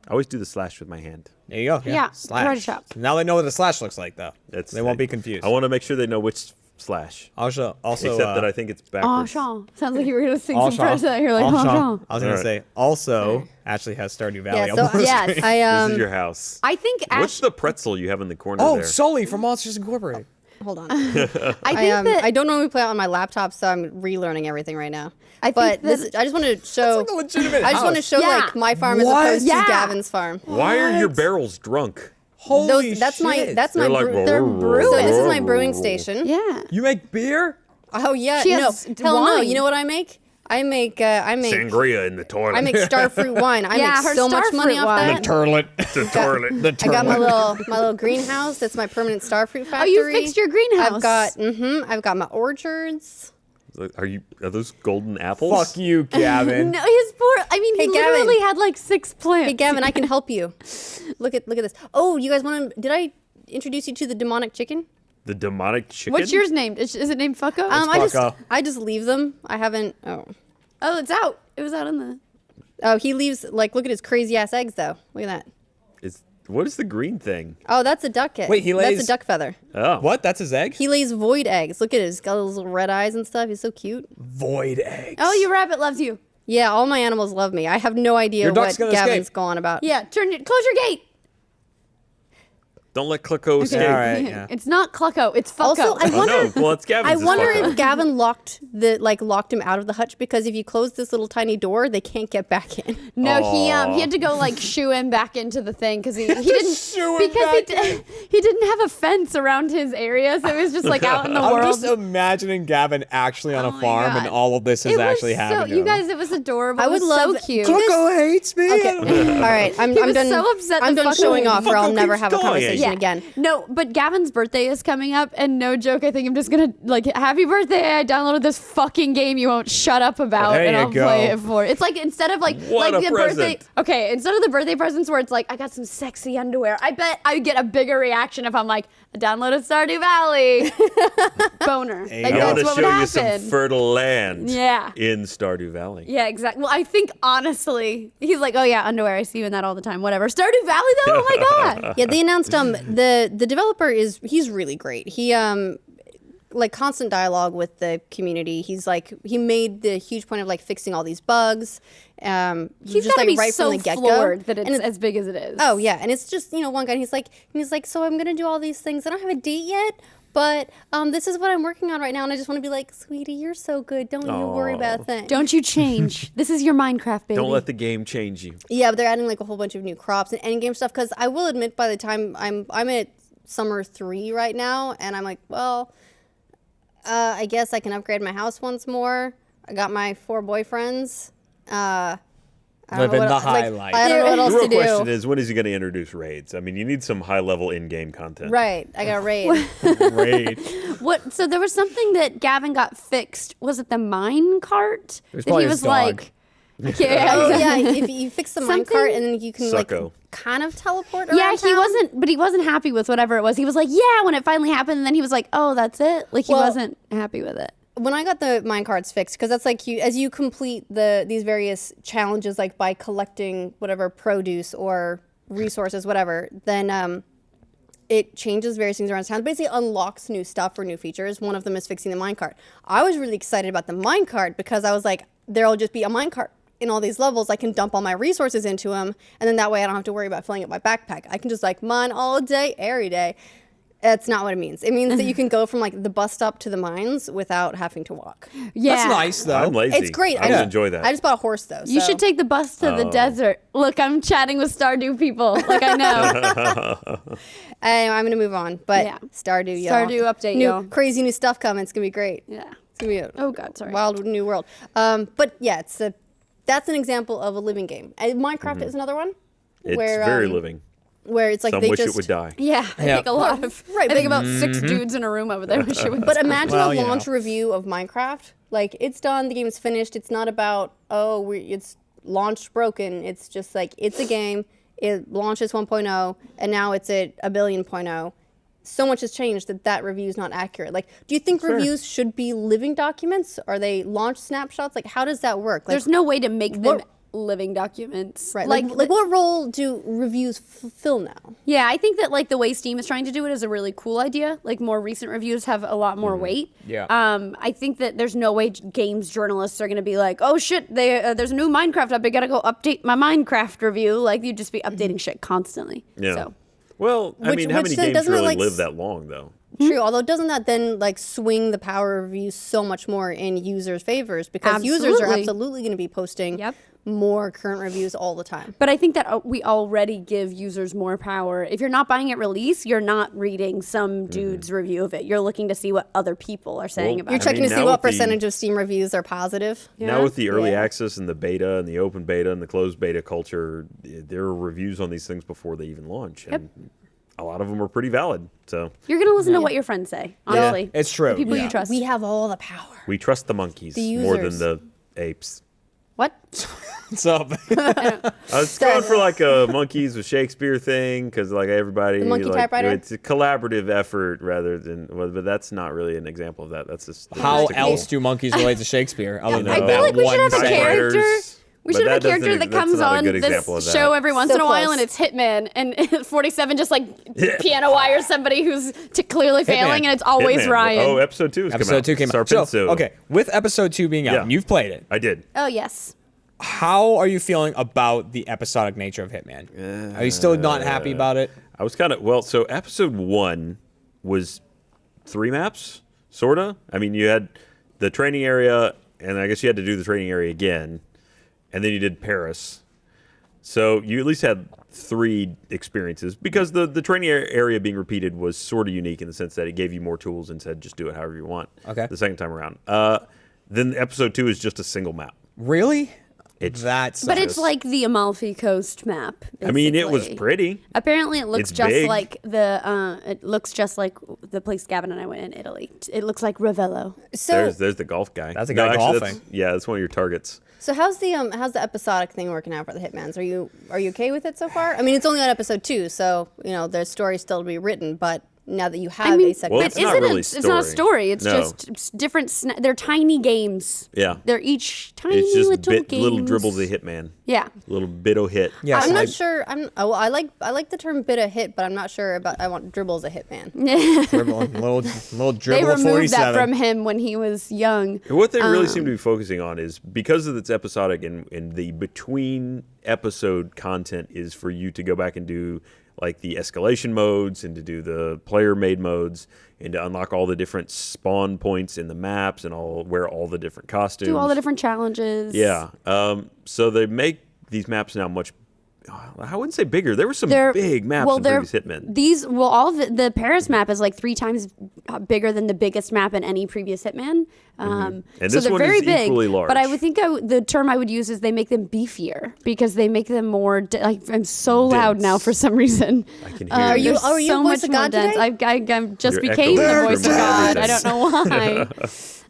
I always do the slash with my hand. There you go. Yeah, slash. karate chop. Now they know what a slash looks like, though. They won't be confused. I want to make sure they know which slash. Also, Except that I think it's Oh, backwards. Sean. Sounds like you were going to sing All some Sean. president. You're like, All oh, Sean. Sean. I was gonna All right. say also Ashley has Stardew Valley. Yeah. up So on the yes, screen. This is your house. I think What's the pretzel you have in the corner Oh, there? Sully from Monsters Incorporated. hold on. I think I that don't normally play it on my laptop, so I'm relearning everything right now. I But think this, I just wanted to show. like a legitimate I just want to house. show Yeah. like my farm as What? opposed Yeah. to Gavin's farm. Why are your barrels drunk? Holy That's my shit. that's my They're like, brew- They're brewing. So this is my brewing station. Yeah. You make beer? Oh yeah. She No. has Hell no. wine. You know what I make? I make Sangria in the toilet. I make starfruit wine. I Yeah, make her so much money starfruit off wine. that. Turlet. the toilet. I got my little greenhouse. That's my permanent starfruit Oh, factory. you fixed your greenhouse. I've got my orchards. Are those golden apples? Fuck you, Gavin. No, his poor. I mean, he Hey, Gavin. literally had like 6 plants. Hey Gavin, I can help you. Look at this. Oh, you guys want to? Did I introduce you to the demonic chicken? The demonic chicken. What's yours named? Is it named Fucko? Fucko. I just leave them. I haven't. Oh, it's out. It was out on the. Oh, he leaves. Like, look at his crazy ass eggs though. Look at that. What is the green thing? Oh, that's a duck egg. Wait, he That's lays- a duck feather. Oh, What? That's his egg? He lays void eggs. Look at his got those little red eyes and stuff. He's so cute. Void eggs. Oh, your rabbit loves you. Yeah, all my animals love me. I have no idea Your duck's what gonna Gavin's escape. going about. Yeah, close your gate. don't let Clicko escape. All right, yeah. It's not Clucko. It's Fucko. Also, I Oh wonder. no! Well, it's Gavin's. I wonder Fucko. if Gavin locked him out of the hutch, because if you close this little tiny door, they can't get back in. No, he Aw. had to go like shoo him back into the thing because he didn't shoo him because he, back he didn't have a fence around his area, so it was just like out in the I'm world. just imagining Gavin actually on Oh a my farm God. and all of this is It actually was so, happening. you guys, it was adorable. I It would was love- so cute. Do you guys- Clicko hates me. Okay, all right. I'm was done. so upset I'm that done Fucko- showing off, or I'll Fucko never keeps have a going. conversation Yeah. again. No, but Gavin's birthday is coming up, and no joke, I think I'm just gonna like, happy birthday! I downloaded this fucking game you won't shut up about, There and you I'll play go. it for. It's like instead of like What like a the birthday. present. Okay, instead of the birthday presents where it's like I got some sexy underwear. I bet I would get a bigger reaction if I'm like, I downloaded Stardew Valley. Boner. Like, you I go. that's want to what would show you some happen. fertile land. Yeah. In Stardew Valley. Yeah, exactly. Well, I think honestly, he's like, oh yeah, underwear. I see you in that all the time. Whatever. Stardew Valley though. Oh my god. Yeah, they announced the developer he's really great. He like constant dialogue with the community. He's like he made the huge point of like fixing all these bugs. He's just gotta like be right so from the get go. floored that it's as big as it is. Oh yeah, and it's just one guy. And he's like, so I'm gonna do all these things. I don't have a date yet, but this is what I'm working on right now, and I just want to be like, sweetie, you're so good. Don't you worry about a thing. Don't you change. This is your Minecraft, baby. Don't let the game change you. Yeah, but they're adding like a whole bunch of new crops and endgame stuff. Because I will admit, by the time I'm at summer 3 right now, and I'm like, well, I guess I can upgrade my house once more. I got my 4 boyfriends. I don't know Living what the else- high life. I don't know what The else real to do. question is, when is he going to introduce raids? I mean, you need some high-level in-game content. Right, I got a raid. Great. What? So there was something that Gavin got fixed. Was it the mine cart? was That probably he his was like, yeah, Oh exactly. yeah, if you fix the Something- minecart and then you can Sucko. like kind of teleport around Yeah, he town. wasn't, but he wasn't happy with whatever it was. He was like, yeah, when it finally happened, and then he was like, oh, that's it. Like he Well- wasn't happy with it. When I got the minecarts fixed, because that's like as you complete these various challenges, like by collecting whatever produce or resources, whatever, then it changes various things around town. Basically, unlocks new stuff or new features. One of them is fixing the minecart. I was really excited about the minecart because I was like, there'll just be a minecart in all these levels. I can dump all my resources into them, and then that way I don't have to worry about filling up my backpack. I can just like mine all day, every day. That's not what it means. It means that you can go from like the bus stop to the mines without having to walk. Yeah, That's nice though. I'm lazy. It's great. I would just- enjoy that. I just bought a horse though. You so- should take the bus to the desert. Look, I'm chatting with Stardew people. Like I know. Anyway, I'm gonna move on. But Yeah. Stardew, y'all. Stardew update, new, y'all. Crazy new stuff coming. It's gonna be great. Yeah. It's gonna be a Oh God, sorry. wild new world. But yeah, that's an example of a living game. Minecraft is another one. it's where, very living. Where it's like Some they wish just it would die. Yeah, I Yeah. think a lot of. Right, I think but- about 6 dudes in a room over there. Wish it would. But imagine Well, a you know. launch review of Minecraft. Like it's done, the game is finished. It's not about it's launched broken. It's just like it's a game. It launches 1.0 and now it's at a billion.0. So much has changed that review is not accurate. Like, do you think reviews should be living documents? Are they launch snapshots? Like, how does that work? Like, There's no way to make them what- living documents. right. Like what role do reviews fill now? Yeah, I think that like the way Steam is trying to do it is a really cool idea. Like more recent reviews have a lot more weight. Yeah. I think that there's no way games journalists are going to be like, oh shit, there's a new Minecraft update. Gotta go update my Minecraft review. Like you'd just be updating shit constantly. Yeah. So Well, I Which- mean, how which many then games doesn't it, really like, live that long, though? True. Although doesn't that then like swing the power of reviews so much more in users' favors because users are Absolutely. absolutely going to be posting Yep. more current reviews all the time. But I think that we already give users more power. If you're not buying it release, you're not reading some dude's review of it. You're looking to see what other people are saying about You're it. checking to now see what with the- percentage of Steam reviews are positive. Now with the early Yeah. access and the beta and the open beta and the closed beta culture, there are reviews on these things before they even launch, and a lot of them are pretty valid. So You're going to listen to what your friends say, honestly. It's true. The people Yeah. you trust. We have all the power. we trust the monkeys The more than users. the apes. What? What's up? I was going for like a monkeys with Shakespeare thing because like everybody, The monkey like, typewriter? it's a collaborative effort rather than. Well, but that's not really an example of that. That's just How statistical. else do monkeys relate to Shakespeare other than I feel that like we should one have a sentence? character. Typewriters, We but should have a that doesn't character even- that that's comes not a on good this example of that. show every once So in a while, close. and it's Hitman, and 47 just like piano wires somebody who's clearly failing, and it's always Hitman. Ryan. Oh, episode 2 has come out. Episode 2 came out. So, Sarpenso. okay, with episode 2 being out, Yeah. and you've played it, I did. Oh, yes. how are you feeling about the episodic nature of Hitman? Are you still not happy about it? I was kind of so episode 1 was 3 maps, sorta. I mean, you had the training area, and I guess you had to do the training area again, and then you did Paris. So you at least had 3 experiences because the training area being repeated was sort of unique in the sense that it gave you more tools and said just do it however you want. Okay. The second time around. Then episode 2 is just a single map. Really? It's- That's But it's like the Amalfi Coast map. I mean, it was basically. pretty. Apparently, it looks It's just big. like it looks just like the place Gavin and I went in Italy. It looks like Ravello. So There's the golf guy. That's a No, guy actually, golfing. Yeah, that's one of your targets. So how's the episodic thing working out for the Hitmans? Are you okay with it so far? I mean, it's only on episode 2, so there's story still to be written. But now that you have a second, Well, It it's not isn't really it's not a story. It's No. just different. They're tiny games. Yeah. They're each tiny It's just little games. little dribbles of Hitman. Yeah. Little bit of hit. Yes, I'm like- not sure. I like the term "bit of hit," but I'm not sure about. I want dribbles a hitman. dribbling, little They dribble of removed 47. that from him when he was young. And what they really seem to be focusing on is because of its episodic and the between episode content is for you to go back and do like the escalation modes and to do the player made modes and to unlock all the different spawn points in the maps and wear all the different costumes. Do all the different challenges. Yeah. So they make these maps now much. I wouldn't say bigger. There were some They're big maps in previous Hitman. All of the Paris map is like 3 times bigger than the biggest map in any previous Hitman. And so this they're one very is big. equally large. But I would think the term I would use is they make them beefier because they make them more. I'm so loud Dense. now for some reason. I can hear Are you- this. are you so voice much of more God dense. today? I just You're became the echoing voice of from God. I everything. don't know why.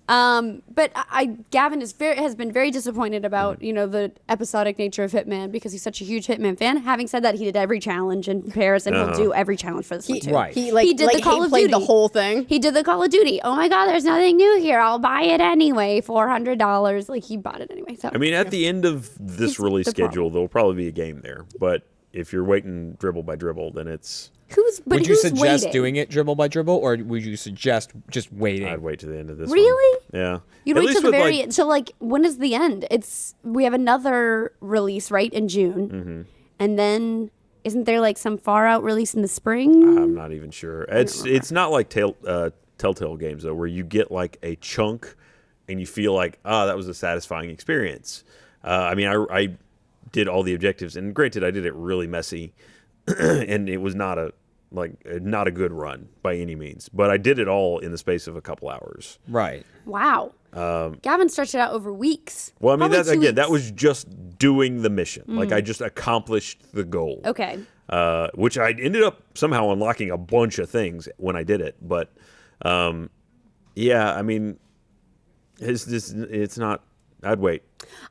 But Gavin has been very disappointed about the episodic nature of Hitman because he's such a huge Hitman fan. Having said that, he did every challenge in Paris, and he'll do every challenge for this one too. Right. He did the Call of played Duty. the whole thing. He did the Call of Duty. Oh my God, there's nothing new here. I'll buy it anyway. $400. Like he bought it anyway. So I mean, at the end of this He's release the problem. schedule, there'll probably be a game there. But if you're waiting dribble by dribble, then Would you suggest waiting? doing it dribble by dribble, or would you suggest just waiting? I'd wait to the end of this. Really? One. Yeah. You'd At wait least till the with, very so like when is the end? We have another release right in June, and then isn't there like some far out release in the spring? I'm not even sure. It's not like Telltale games though, where you get like a chunk and you feel like that was a satisfying experience. I mean, I did all the objectives, and granted, I did it really messy, and it was not a good run by any means. But I did it all in the space of a couple hours. Right. Wow. Gavin stretched it out over weeks. Well, I mean, Probably 2 that weeks. was just doing the mission. Like I just accomplished the goal. Okay. Which I ended up somehow unlocking a bunch of things when I did it. But yeah, I mean, it's not. I'd wait.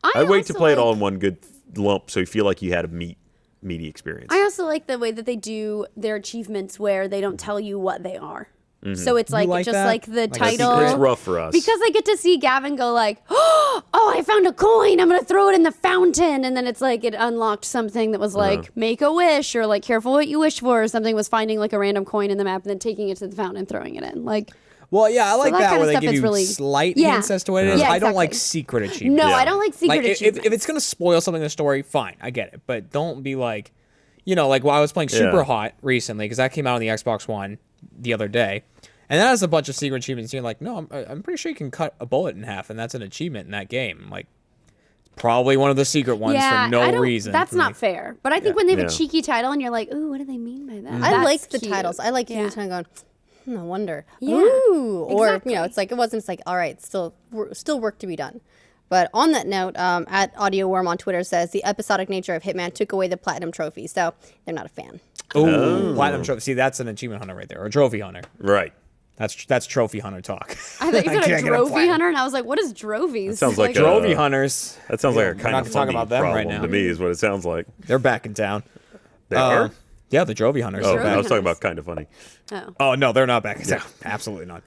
I'd wait to also play it like- all in one good lump, so you feel like you had a meaty experience. I also like the way that they do their achievements where they don't tell you what they are. So it's like, like just that? like the Like a title. secret? It's rough for us Because I get to see Gavin go like, oh, I found a coin. I'm going to throw it in the fountain. And then it's like it unlocked something that was like, make a wish or like, careful what you wish for. Or something was finding like a random coin in the map and then taking it to the fountain and throwing it in. Like, Well, yeah, I like that that kind where of they stuff give is you really- slight Yeah. hints as to what it is. Yeah, I don't like exactly. secret achievements. no, Yeah. I don't like secret Like achievements. if it's gonna spoil something in the story, fine, I get it. But don't be like, like while I was playing Super Yeah. Hot recently because that came out on the Xbox One the other day, and that has a bunch of secret achievements. You're like, no, I'm pretty sure you can cut a bullet in half, and that's an achievement in that game. I'm like, probably one of the secret ones yeah, for no I don't, reason. That's not fair. But I think when they have Yeah. a cheeky title and you're like, ooh, what do they mean by that? I That's like the cute. titles. I like Yeah. you kind of going, no wonder. Yeah, Ooh. Or, exactly. it's like, it wasn't, it's like, all right, still work to be done. But on that note, at Audio Worm on Twitter says the episodic nature of Hitman took away the platinum trophy, so they're not a fan. Ooh, platinum trophy. See, that's an achievement hunter right there, or a trophy hunter. Right. That's trophy hunter talk. I thought you said a can't get a Drovey platinum. hunter, and I was like, what is Drovies? sounds like Trophy hunters. That sounds like a We're kind not of gonna talk funny about them right problem now. to me, is what it sounds like. They're back in town. They are? Yeah, the Drovey hunters. Oh, are I back. was talking about kind of funny. Oh. Oh no, they're not back in town. Absolutely not.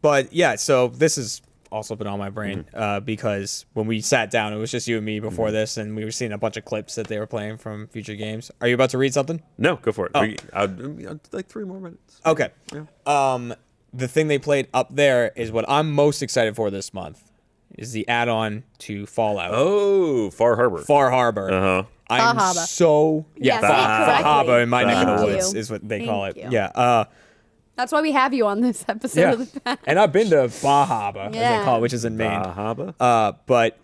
But yeah, so this has also been on my brain because when we sat down, it was just you and me before this, and we were seeing a bunch of clips that they were playing from future games. Are you about to read something? No, go for it. Oh. I'd like 3 more minutes. Okay. The thing they played up there is what I'm most excited for this month. Is the add-on to Fallout. Oh, Far Harbor. Far Harbor. Uh-huh. I'm Fahaba. so Yeah, say it correctly. Fahaba in my neck of the Thank woods you. is what they call it. Thank you. Yeah. That's why we have you on this episode Yeah. of the Pack. And I've been to Bahaba, as they Yeah. call it, which is in Maine. Bahaba? But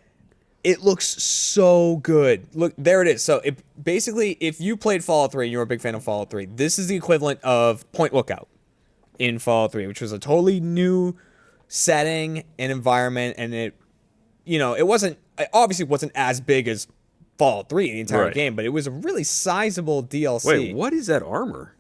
it looks so good. Look, there it is. So basically, if you played Fallout 3 and you're a big fan of Fallout 3, this is the equivalent of Point Lookout in Fallout 3, which was a totally new setting and environment. And it obviously wasn't as big as Fallout 3, the entire Right. game, but it was a really sizable DLC. Wait, what is that armor?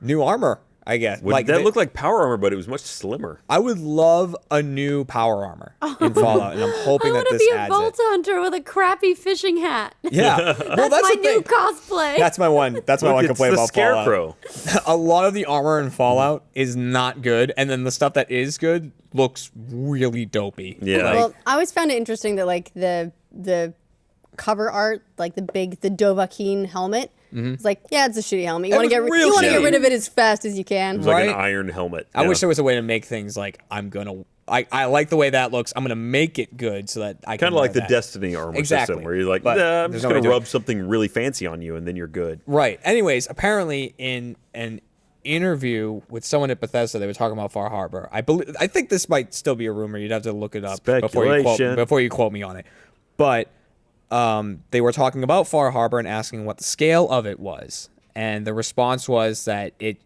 New armor, I guess. That looked like power armor, but it was much slimmer. I would love a new power armor in Fallout, and I'm I hoping that want to this be a adds Vault it. Hunter with a crappy fishing hat. Yeah, well, That's that's my the new thing. cosplay. That's my one. That's my Look, one it's complaint the about Scarecrow. Fallout. A lot of the armor in Fallout is not good, and then the stuff that is good looks really dopey. Yeah. Like, Well, I always found it interesting that like the cover art, like the Dovahkiin helmet, it's like, yeah, it's a shitty helmet. You It want to was get real you want to get shitty. rid of it as fast as you can. It was like an Right? iron helmet. I Yeah. wish there was a way to make things like I like the way that looks. I'm gonna make it good so that I can Kind of like wear the that. Destiny armor Exactly. system, where you're like, But nah, I'm there's just no way going to to do it. rub something really fancy on you, and then you're good. Right. Anyways, apparently in an interview with someone at Bethesda, they were talking about Far Harbor. I think this might still be a rumor. You'd have to look it up Speculation. before you quote me on it. But they were talking about Far Harbor and asking what the scale of it was, and the response was that it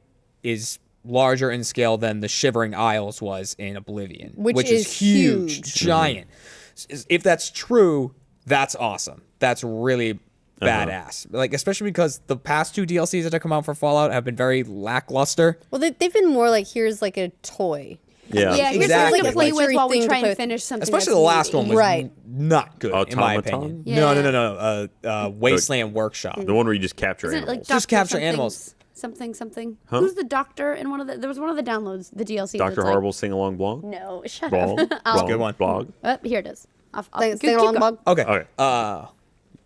is larger in scale than the Shivering Isles was in Oblivion, Which is is huge, huge. giant. If that's true, that's awesome. That's really badass. Like, especially because the past 2 DLCs that have come out for Fallout have been very lackluster. Well, they've been more like, here's like a toy. Yeah. Yeah, here's Exactly. something to play with Luxury while we thing to try and play- finish something. Especially that's the last meaty. one was Right. not good, in my Automaton? opinion. Yeah. No. Wasteland Workshop. The one where you just capture Isn't it like animals. Just Dr. capture something- animals. Something. Who's the doctor in one of the? There was one of the downloads, the DLC. Dr. that's like- Horrible Sing-Along Blog? No, shut Blog? up. That's a good one. Blog? Oh, here it is. Sing along the bug. Okay. Okay.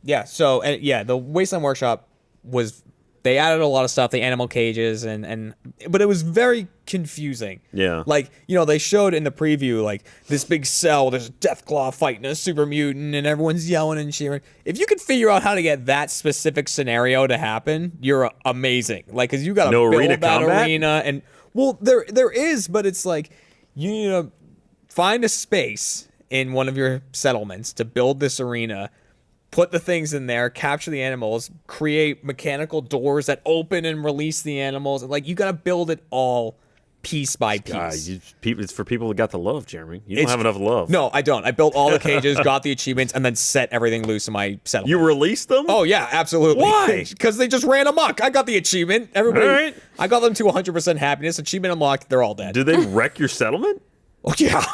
Yeah. So the Wasteland Workshop was. They added a lot of stuff, the animal cages, but it was very confusing. Yeah. Like, they showed in the preview, like, this big cell, there's a Deathclaw fighting a super mutant, and everyone's yelling and cheering. If you could figure out how to get that specific scenario to happen, you're amazing. Like, because you got to No build arena that combat? arena. And, well, there is, but it's like, you need to find a space in one of your settlements to build this arena, put the things in there, capture the animals, create mechanical doors that open and release the animals. Like, you got to build it all piece by piece. It's for people that got the love, Jeremy. You don't It's- have enough love. No, I don't. I built all the cages, got the achievements, and then set everything loose in my settlement. You released them? Oh, yeah, absolutely. Why? Because they just ran amok. I got the achievement. Everybody, All right. I got them to 100% happiness. Achievement unlocked. They're all dead. Did they wreck your settlement? Oh, yeah.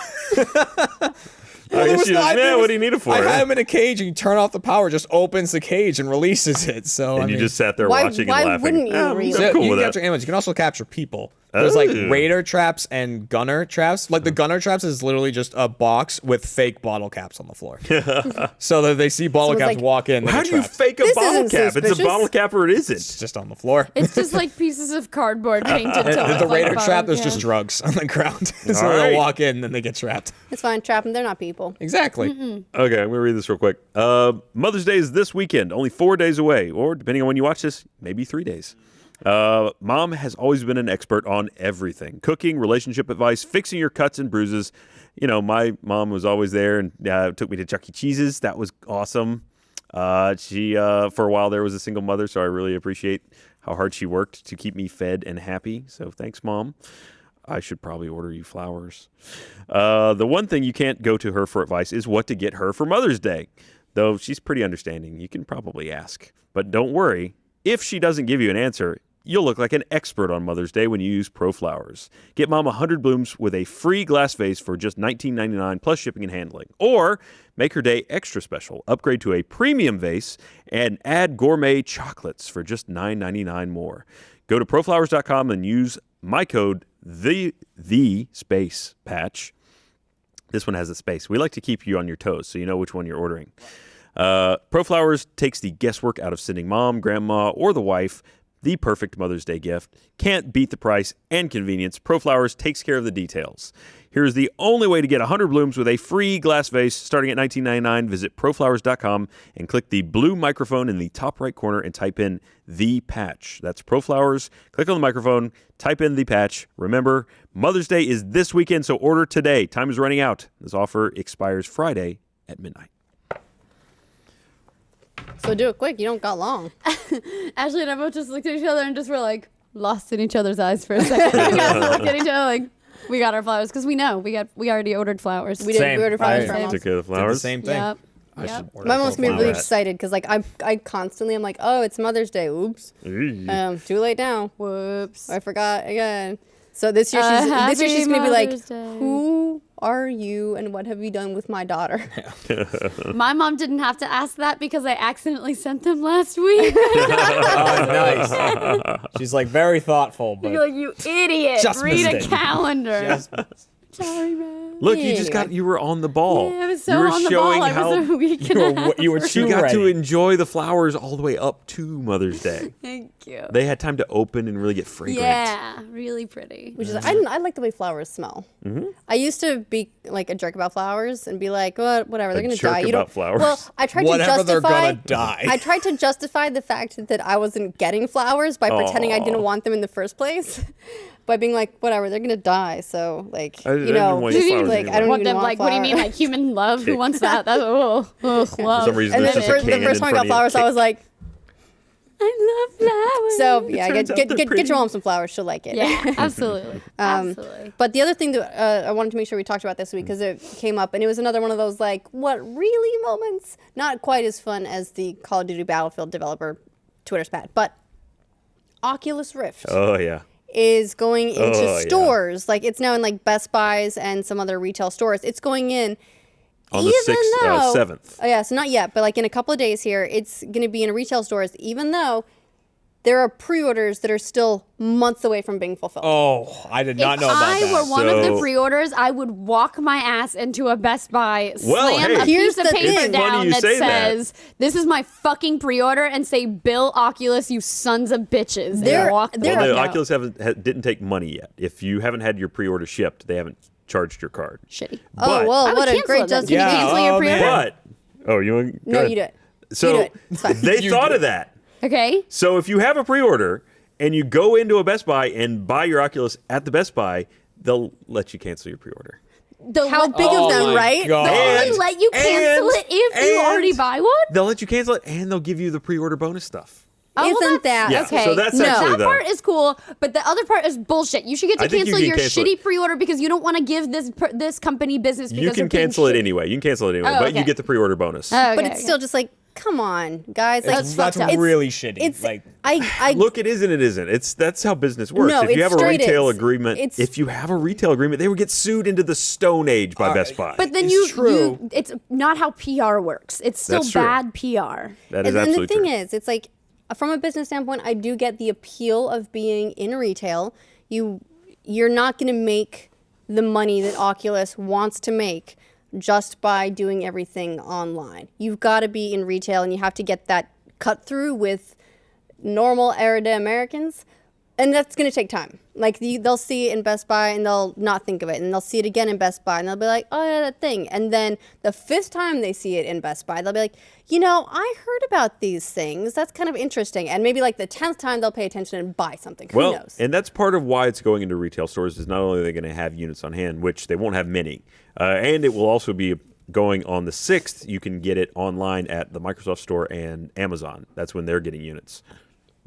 I guess what do you need it for? I had him in a cage, and you turn off the power, just opens the cage and releases it. So and you just sat there watching why and laughing. wouldn't you I'm really? So cool you with can that. capture animals. You can also capture people. There's like Oh. raider traps and gunner traps. Like the gunner traps is literally just a box with fake bottle caps on the floor, so that they see bottle it's caps like, walk in. How they do you get trapped. fake a This bottle isn't cap? It's a suspicious. bottle cap or it isn't. It's just on the floor. It's just like pieces of cardboard painted to And look the like raider bottle trap, there's caps. just drugs on the ground. So All right. they'll walk in and they get trapped. It's fine, trap them. They're not people. Exactly. Okay, I'm going to read this real quick. Mother's Day is this weekend, only 4 days away, or depending on when you watch this, maybe 3 days. Mom has always been an expert on everything. Cooking, relationship advice, fixing your cuts and bruises. You know, my mom was always there and took me to Chuck E. Cheese's. That was awesome. She, for a while there, was a single mother, so I really appreciate how hard she worked to keep me fed and happy. So thanks, Mom. I should probably order you flowers. The one thing you can't go to her for advice is what to get her for Mother's Day. Though she's pretty understanding, you can probably ask. But don't worry, if she doesn't give you an answer, you'll look like an expert on Mother's Day when you use Pro Flowers. Get Mom 100 blooms with a free glass vase for just $19.99 plus shipping and handling. Or make her day extra special. Upgrade to a premium vase and add gourmet chocolates for just $9.99 more. Go to proflowers.com and use my code the space patch. This one has a space. We like to keep you on your toes so you know which one you're ordering. ProFlowers takes the guesswork out of sending mom, grandma, or the wife the perfect Mother's Day gift. Can't beat the price and convenience. ProFlowers takes care of the details. Here's the only way to get 100 blooms with a free glass vase starting at $19.99. Visit proflowers.com and click the blue microphone in the top right corner and type in the patch. That's ProFlowers. Click on the microphone, type in the patch. Remember, Mother's Day is this weekend, so order today. Time is running out. This offer expires Friday at midnight. So do it quick. You don't got long. Ashley and I both just looked at each other and just were like lost in each other's eyes for a second. We just looked at each other like we got our flowers because we know we already ordered flowers. We did. Same. We ordered flowers I for our mom. Took care of the Did the flowers. same thing. Yep. I should Yep. order My mom's gonna be really flowers. excited because like I constantly I'm like, oh, it's Mother's Day. Oops. Too late now. Whoops. I forgot again. So this year she's gonna be like, who are you and what have you done with my daughter? My mom didn't have to ask that because I accidentally sent them last week. Oh, nice. She's like very thoughtful, but You're like, you idiot. Just Read a missed it. calendar. Just- Sorry, man. Look, you just Anyway. you were on the ball. Yeah, I was you so were on the showing ball. I how was a week and a half. you were early. she too got ready. to enjoy the flowers all the way up to Mother's Day. Thank you. They had time to open and really get fragrant. Yeah, really pretty. Which is I like the way flowers smell. I used to be like a jerk about flowers and be like, whatever, they're gonna jerk die. You about don't. flowers? Well, I tried Whatever, to they're justify. gonna die. I tried to justify the fact that I wasn't getting flowers by pretending I didn't want them in the first place. By being like, whatever, they're gonna die. So like, I you didn't know, want your flowers like anymore. I don't What even them, want like, what do you mean, flowers. like human love? Who wants that? That's love. For some reason, And there's then just a the can first in time I got front of you. flowers, I was like, I love flowers. so yeah, turns out they're get pretty. your mom some flowers. She'll like it. Yeah, absolutely. Absolutely. But the other thing that I wanted to make sure we talked about this week because it came up and it was another one of those like what really moments. Not quite as fun as the Call of Duty Battlefield developer Twitter spat, but Oculus Rift. Oh yeah. Is going into Oh, yeah. stores. Like it's now in like Best Buys and some other retail stores. It's going in On the even 6th, though 7th. Oh yeah, so not yet, but like in a couple of days here, it's going to be in retail stores. Even though there are pre-orders that are still months away from being fulfilled. Oh, I did not If know about I that. were one of the So- pre-orders, I would walk my ass into a Best Buy, Well, slam hey, a here's piece of the paper thing. It's funny down you that say that. says, "This is my fucking pre-order," and say, "Bill Oculus, you sons of bitches." There- and walk the there- Well, fuck the out. Oculus didn't take money yet. If you haven't had your pre-order shipped, they haven't charged your card. Shitty. Oh But- well, I would what a cancel great it then. justification. Can you cancel your oh, pre-order? man. But you want? No, you do it. So You do it. It's fine. they You thought do of that. Okay. So if you have a pre-order and you go into a Best Buy and buy your Oculus at the Best Buy, they'll let you cancel your pre-order. How big Oh of them, my right? God. They'll And- only let you cancel and- it if you and- already buy one. They'll let you cancel it and they'll give you the pre-order bonus stuff. Oh, well, Isn't that's- that- Yeah, okay? so that's No. actually That the part is cool, but the other part is bullshit. You should get to I think you cancel can your cancel shitty it. pre-order because you don't want to give this company business because You can they're being cancel it shitty. anyway. You can cancel it anyway, Oh, but you okay. get the pre-order bonus. Oh, But okay, it's still just like, come on, guys. Like, That's fucked up. really shitty. It's like, I Look, it is and it isn't. That's how business works. No, if you it have a straight retail is. agreement, It's- if you have a retail agreement, they would get sued into the Stone Age by Best Buy. But then It's true. it's not how PR works. It's still That's true. bad PR. that is and the absolutely thing true. is, it's like from a business standpoint, I do get the appeal of being in retail. You're not going to make the money that Oculus wants to make just by doing everything online. You've got to be in retail, and you have to get that cut through with normal everyday Americans. And that's going to take time. Like they'll see it in Best Buy and they'll not think of it. And they'll see it again in Best Buy and they'll be like, oh, yeah, that thing. And then the 5th time they see it in Best Buy, they'll be like, I heard about these things. That's kind of interesting. And maybe like the 10th time they'll pay attention and buy something. Who knows? And that's part of why it's going into retail stores is not only are they going to have units on hand, which they won't have many, and it will also be going on the 6th. You can get it online at the Microsoft Store and Amazon. That's when they're getting units.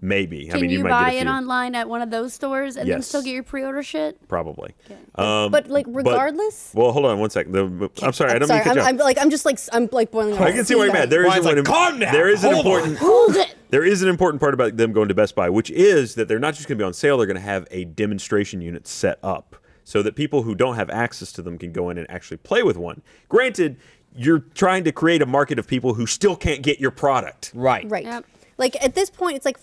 Maybe. Can you might buy get a it few. online at one of those stores and then Yes. still get your pre-order shit? Probably. but like regardless. Well, hold on one second. I'm sorry. I don't mean to cut you off. I'm like boiling over. I can see why you're mad. There is Ryan's like, one- "Calm down. There is an Hold important. Hold it. There is an important part about them going to Best Buy, which is that they're not just going to be on sale. They're going to have a demonstration unit set up so that people who don't have access to them can go in and actually play with one. Granted, you're trying to create a market of people who still can't get your product. Right. Right. Yep. Like at this point, it's like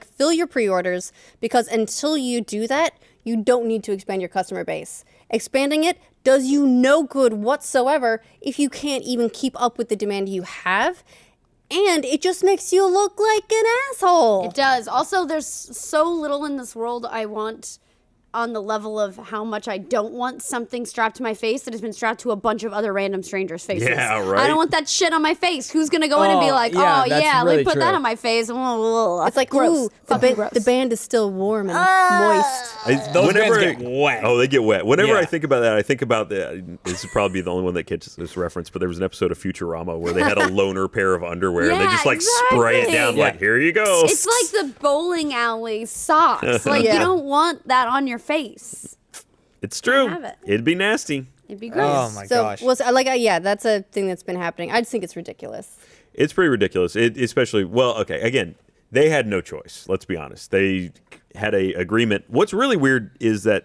fill your pre-orders because until you do that, you don't need to expand your customer base. Expanding it does you no good whatsoever if you can't even keep up with the demand you have, and it just makes you look like an asshole. It does. Also, there's so little in this world I want on the level of how much I don't want something strapped to my face that has been strapped to a bunch of other random strangers' faces. Yeah, right. I don't want that shit on my face. Who's going to go in and be Oh, like, yeah, oh, that's yeah, let really me put that true. on my face. It's like, gross. ooh, Fucking gross. the band is still warm and moist. Those bands get wet. Oh, they get wet. Whenever Yeah. I think about that, I think about this is probably the only one that catches this reference, but there was an episode of Futurama where they had a loner pair of underwear and they Yeah, just like spray it exactly. down Yeah. like, here you go. It's like the bowling alley socks. Like, Yeah. you don't want that on your face. It's true. have it. It'd be nasty. It'd be gross. Oh my gosh. Yeah, that's a thing that's been happening. I just think it's ridiculous. It's pretty ridiculous. Especially, well, okay, again, they had no choice. Let's be honest. They had a agreement. What's really weird is that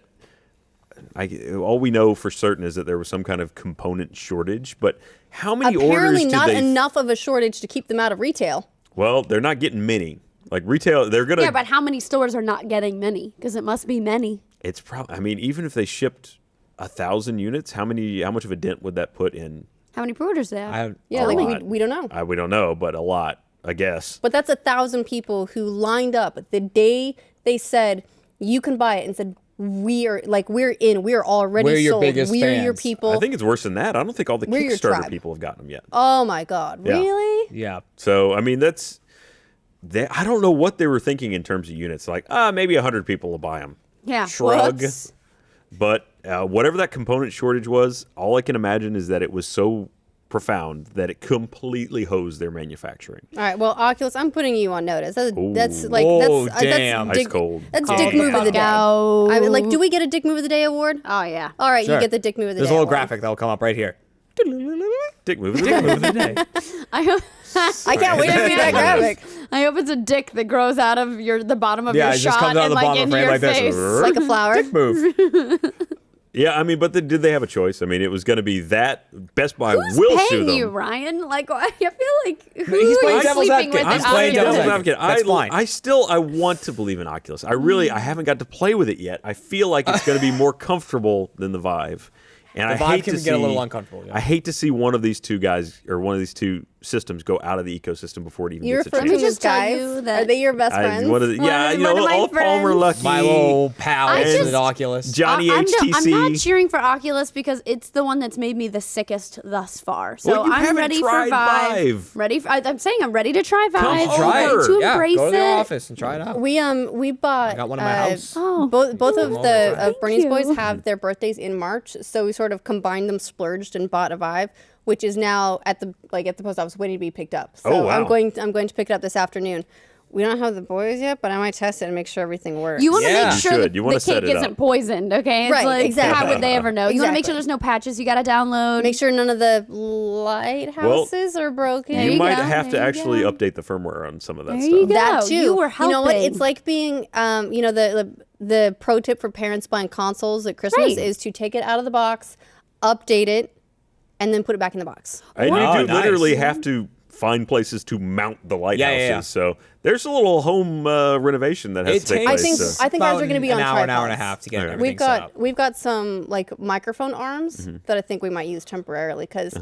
all we know for certain is that there was some kind of component shortage. But how many orders Apparently did not they? enough of a shortage to keep them out of retail. Well, they're not getting many. Like retail, they're gonna. Yeah, but how many stores are not getting many? Because it must be many. It's probably. I mean, even if they shipped 1,000 units, how much of a dent would that put in? How many pre-orders do they have? Yeah, A like lot. we don't know. We don't know, but a lot, I guess. But that's 1,000 people who lined up the day they said you can buy it and said we're in. We're already We're your sold. biggest We're your fans. people. I think it's worse than that. I don't think all the We're your Kickstarter tribe. people have gotten them yet. Oh my God! Yeah. Really? Yeah. So I mean, I don't know what they were thinking in terms of units. Like, maybe 100 people will buy them. Yeah. Shrug. What? But whatever that component shortage was, all I can imagine is that it was so profound that it completely hosed their manufacturing. All right. Well, Oculus, I'm putting you on notice. That's Oh, Damn. damn. Ice cold. That's Calm Dick Move of the Day. down. I mean, like, do we get a Dick Move of the Day award? Oh, yeah. All right, Sure. you get the Dick Move of the There's Day. a little award. graphic that'll come up right here. Dick move. Dick move. the day. I hope, I can't wait to see that graphic. I hope it's a dick that grows out of the bottom of Yeah, your it just shot comes out of and the like bottom of into the frame your like this. face. Like a flower. Dick move. Yeah, I mean, but did they have a choice? I mean, it was going to be that. Best Buy Who's will paying sue them. you, Ryan? Like, I feel like who He's are playing you devil's sleeping with? advocate. at He's playing Oculus? devil's Devil's advocate. That's fine. I want to believe in Oculus. I haven't got to play with it yet. I feel like it's going to be more comfortable than the Vive. And The I Vive hate can to get a see- little uncomfortable, yeah. I hate to see one of these two guys or one of these two systems go out of the ecosystem before it even You're gets a referring chance. to just those tell guys? you that- Are they your best friends? One of the, yeah, One you know, of my all Palmer friends. Lucky, My little pal I is just- at Oculus. Johnny I'm HTC. not cheering for Oculus because it's the one that's made me the sickest thus far. So Well, you I'm haven't ready for tried Vive. Vive. I'm saying I'm ready to try Vive. Come I'm try ready it. to Yeah, embrace go to the it. office and try it out. We bought. I got one in my house. Oh. Both of the Thank Bernie's you. boys have their birthdays in March, so we sort of combined them, splurged, and bought a Vive, which is now at the post office waiting to be picked up. So Oh, wow. I'm going to pick it up this afternoon. We don't have the boys yet, but I might test it and make sure everything works. You want to Yeah. make You sure should. that You wanna the set cake it isn't up. poisoned, okay? It's Right, like, exactly. how would they ever know? You want to make Exactly. sure there's no patches you got to download. Make sure none of the lighthouses are broken. There You you might go, have to there you actually go. update the firmware on some of that There stuff. you go. That too. You were You know what? helping. It's like being, the pro tip for parents buying consoles at Christmas Right. is to take it out of the box, update it, and then put it back in the box. And Wow, you do nice. literally have to find places to mount the lighthouses. yeah. So there's a little home renovation that has It to take takes place. I think ours are about gonna be an on hour, an hour and a tripods. half to get Okay. everything We've set got up. we've got some like microphone arms Mm-hmm. that I think we might use temporarily because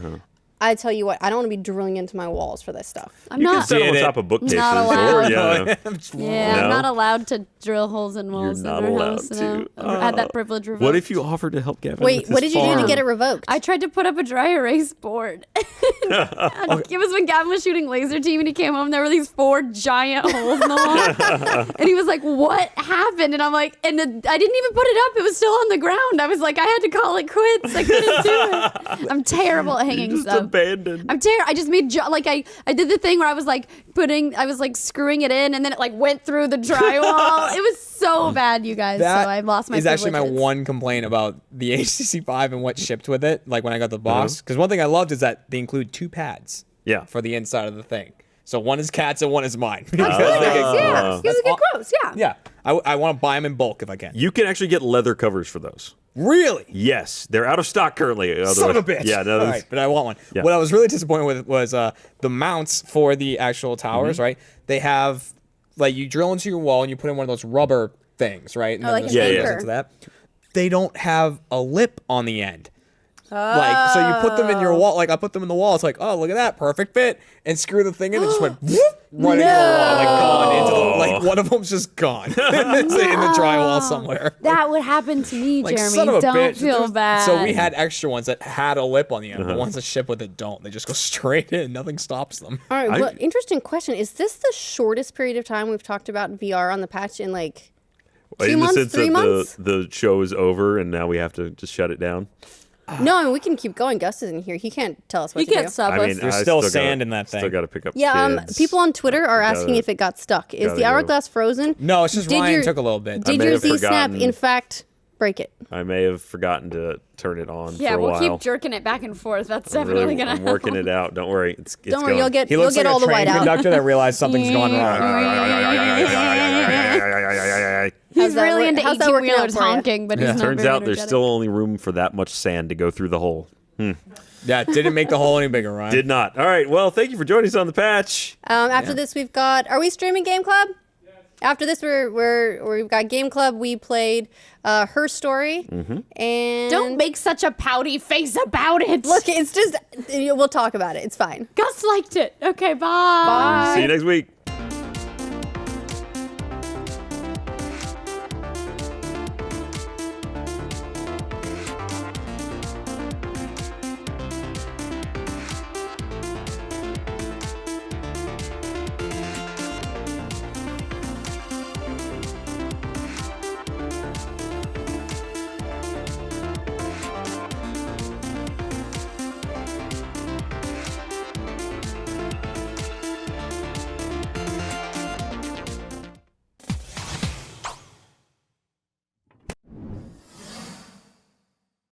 I tell you what, I don't want to be drilling into my walls for this stuff. I'm You can not. sit on Did it. top of bookcases. Not Or, allowed. yeah. Yeah, No? I'm not allowed to drill holes in walls in not our allowed house. to. No. I've had that privilege revoked. What if you offered to help Gavin? Wait, with what his did you do to farm? get it revoked? I tried to put up a dry erase board. It was when Gavin was shooting laser team and he came home. There were these 4 giant holes in the wall, and he was like, "What happened?" And I'm like, I didn't even put it up. It was still on the ground. I was like, I had to call it quits. I couldn't do it. I'm terrible at hanging You just stuff. abandoned. I'm terrible. I just made I did the thing where I was like screwing it in, and then it like went through the drywall. It was so bad, you guys. So I lost my. Is actually my privileges. one complaint about the HTC 5 and what shipped with it. Like when I got the Uh-huh. box, because one thing I loved is that they include 2 pads. Yeah. For the inside of the thing. So one is Kat's and one is mine. Nice, yeah, he was a good quotes. Yeah. Yeah. I want to buy them in bulk if I can. You can actually get leather covers for those. Really? Yes, they're out of stock currently. Son of a Otherwise- bitch. Yeah, no, All that's- right, but I want one. Yeah. What I was really disappointed with was the mounts for the actual towers, Mm-hmm. right? They have, like, you drill into your wall and you put in one of those rubber things, right? And Oh, like the an screw goes anchor. into that. They don't have a lip on the end. Like, so you put them in your wall. Like, I put them in the wall. It's like, oh, look at that, perfect fit. And screw the thing in. It just went whoop, right into the wall, like gone into the. Like one of them's just gone. It's in the drywall somewhere. That would happen to me, Like, Jeremy. son of a Don't bitch. feel There's- bad. So we had extra ones that had a lip on the end. Uh-huh. The ones that ship with it don't. They just go straight in. Nothing stops them. All right, I- well, interesting question. Is this the shortest period of time we've talked about VR on the patch in like 2 in months, the sense 3 that months? the show is over and now we have to just shut it down. No, I mean we can keep going. Gus isn't here. He can't tell us what He to can't do. sub I us. mean, There's I still gotta- sand in that Still thing. got to pick up. Yeah, kids. people on Twitter are asking Gotta- if it got stuck. Is gotta the go. hourglass frozen? No, it's just Did Ryan your- took a little bit. Did may your have Z Snap forgotten. in fact break it? I may have forgotten to turn it on Yeah, for a we'll while. keep jerking it back and forth. That's I'm definitely really- gonna. I'm working it out. Don't worry. It's Don't worry, going. you'll get He looks like all a the train white out. conductor that realized something's gone wrong. He's How's that really work- into how's that working out 18-wheelers for ya? honking, but he's not Turns very out there's energetic. still only room for that much sand to go through the hole. Yeah, it didn't make the hole any bigger, Ryan. Did not. All right. Well, thank you for joining us on the patch. After this, we've got. Are we streaming Game Club? After this, we've got Game Club. We played Her Story, and Don't make such a pouty face about it. look. It's just we'll talk about it. It's fine. Gus liked it. Okay, bye. See you next week.